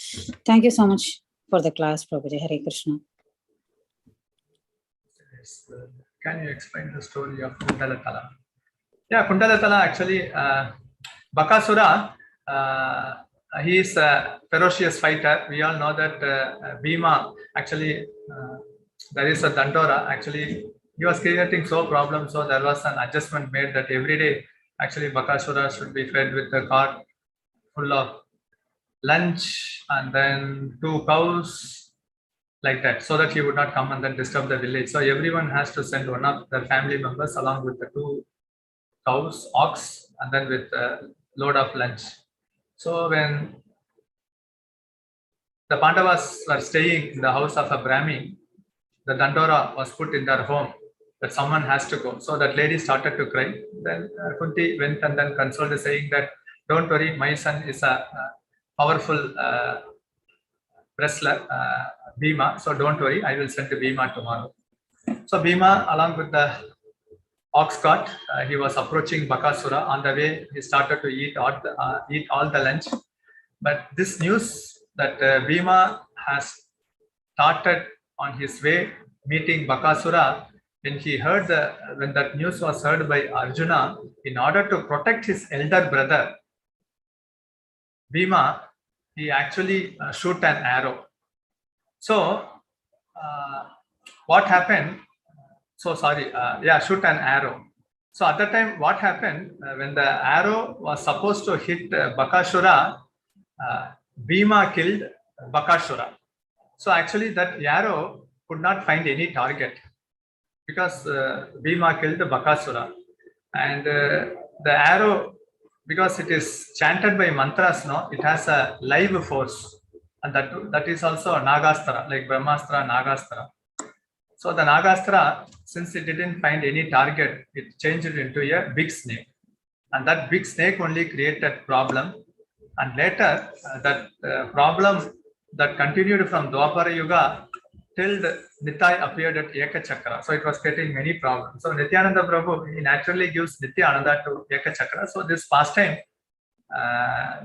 Thank you so much for the class, Prabhuji. Hare Krishna. can you explain the story of Kundalatala? Yeah, Kundalatala actually, Bakasura, he is a ferocious fighter. We all know that Bhima, actually, there is a Dandora. Actually, he was creating so problems, so there was an adjustment made that every day, actually, Bakasura should be fed with a cart full of lunch and then 2 cows, like that, so that he would not come and then disturb the village. So everyone has to send one of their family members along with the 2 cows, ox, and then with a load of lunch. So when the Pandavas were staying in the house of a Brahmin, the Dandora was put in their home that someone has to go. So that lady started to cry. Then Kunti went and then consoled her, saying that, don't worry, my son is a powerful wrestler, Bhima. So don't worry, I will send to Bhima tomorrow. So Bhima, along with the ox cart, he was approaching Bakasura. On the way, he started to eat all the lunch. But this news that Bhima has started on his way meeting Bakasura, when that news was heard by Arjuna, in order to protect his elder brother, Bhima, he actually shoot an arrow. So what happened? Shoot an arrow. So at that time, what happened, when the arrow was supposed to hit Bakasura, Bhima killed Bakasura. So actually that arrow could not find any target because Bhima killed Bakasura. And the arrow, because it is chanted by mantras, no, it has a live force. And that is also a Nagastra, like Brahmastra, Nagastra. So the Nagastra, since it didn't find any target, it changed it into a big snake. And that big snake only created problem. And later, that problem that continued from Dwapara Yuga till Nitai appeared at Ekachakra. So it was creating many problems. So Nityananda Prabhu, he naturally gives Nityananda to Ekachakra. So this pastime,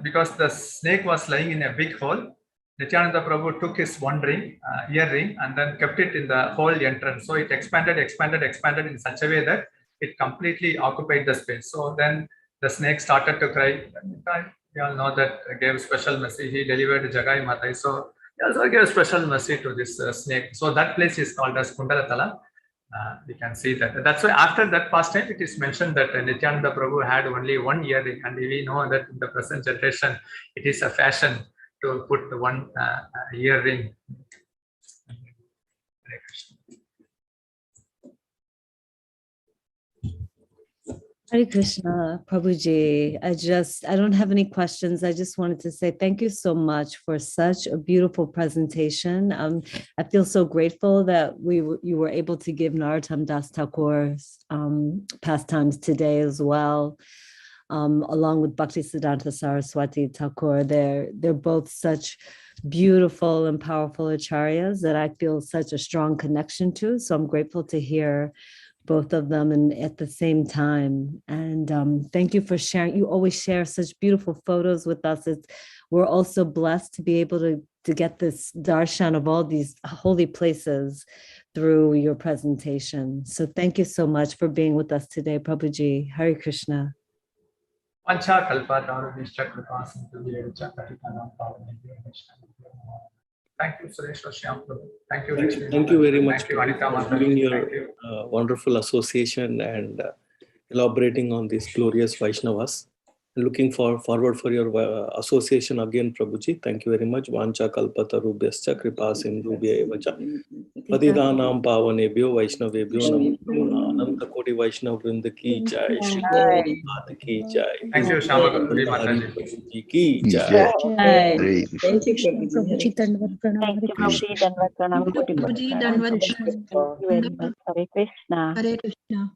because the snake was lying in a big hole, Nityananda Prabhu took his one ring, earring, and then kept it in the whole entrance. So it expanded in such a way that it completely occupied the space. So then the snake started to cry. We all know that gave special mercy. He delivered Jagai Matai. So he also gave special mercy to this snake. So that place is called as Kundalatala. We can see that. That's why after that pastime, it is mentioned that Nityananda Prabhu had only one earring. And we know that in the present generation, it is a fashion to put the one earring. Hare Krishna, Prabhuji. I don't have any questions. I just wanted to say thank you so much for such a beautiful presentation. I feel so grateful that you were able to give Narottamdas Thakur's pastimes today as well, along with Bhakti Siddhanta Saraswati Thakur. They're both such beautiful and powerful acharyas that I feel such a strong connection to. So I'm grateful to hear both of them and at the same time. And thank you for sharing. You always share such beautiful photos with us. We're also blessed to be able to get this darshan of all these holy places through your presentation. So thank you so much for being with us today, Prabhuji. Hare Krishna. Thank you, Suresh. Thank you. Thank you very much for giving your wonderful association and elaborating on these glorious Vaishnavas. Looking forward for your association again, Prabhuji. Thank you very much. Vancha kalpatarubhyascha kripa sindhubhya evacha patidanam pavanebhyo vaishnavebhyo namo ananta koti vaishnav vrinda ki jai. Shri Prabhupada ki jai. Thank you, Shyamaguri Mataji. Prabhuji ki jai. Thank you, Prabhuji. Prabhuji, Dandavat Pranam. Prabhuji, Dandavat Pranam. Hare Krishna. Hare Krishna.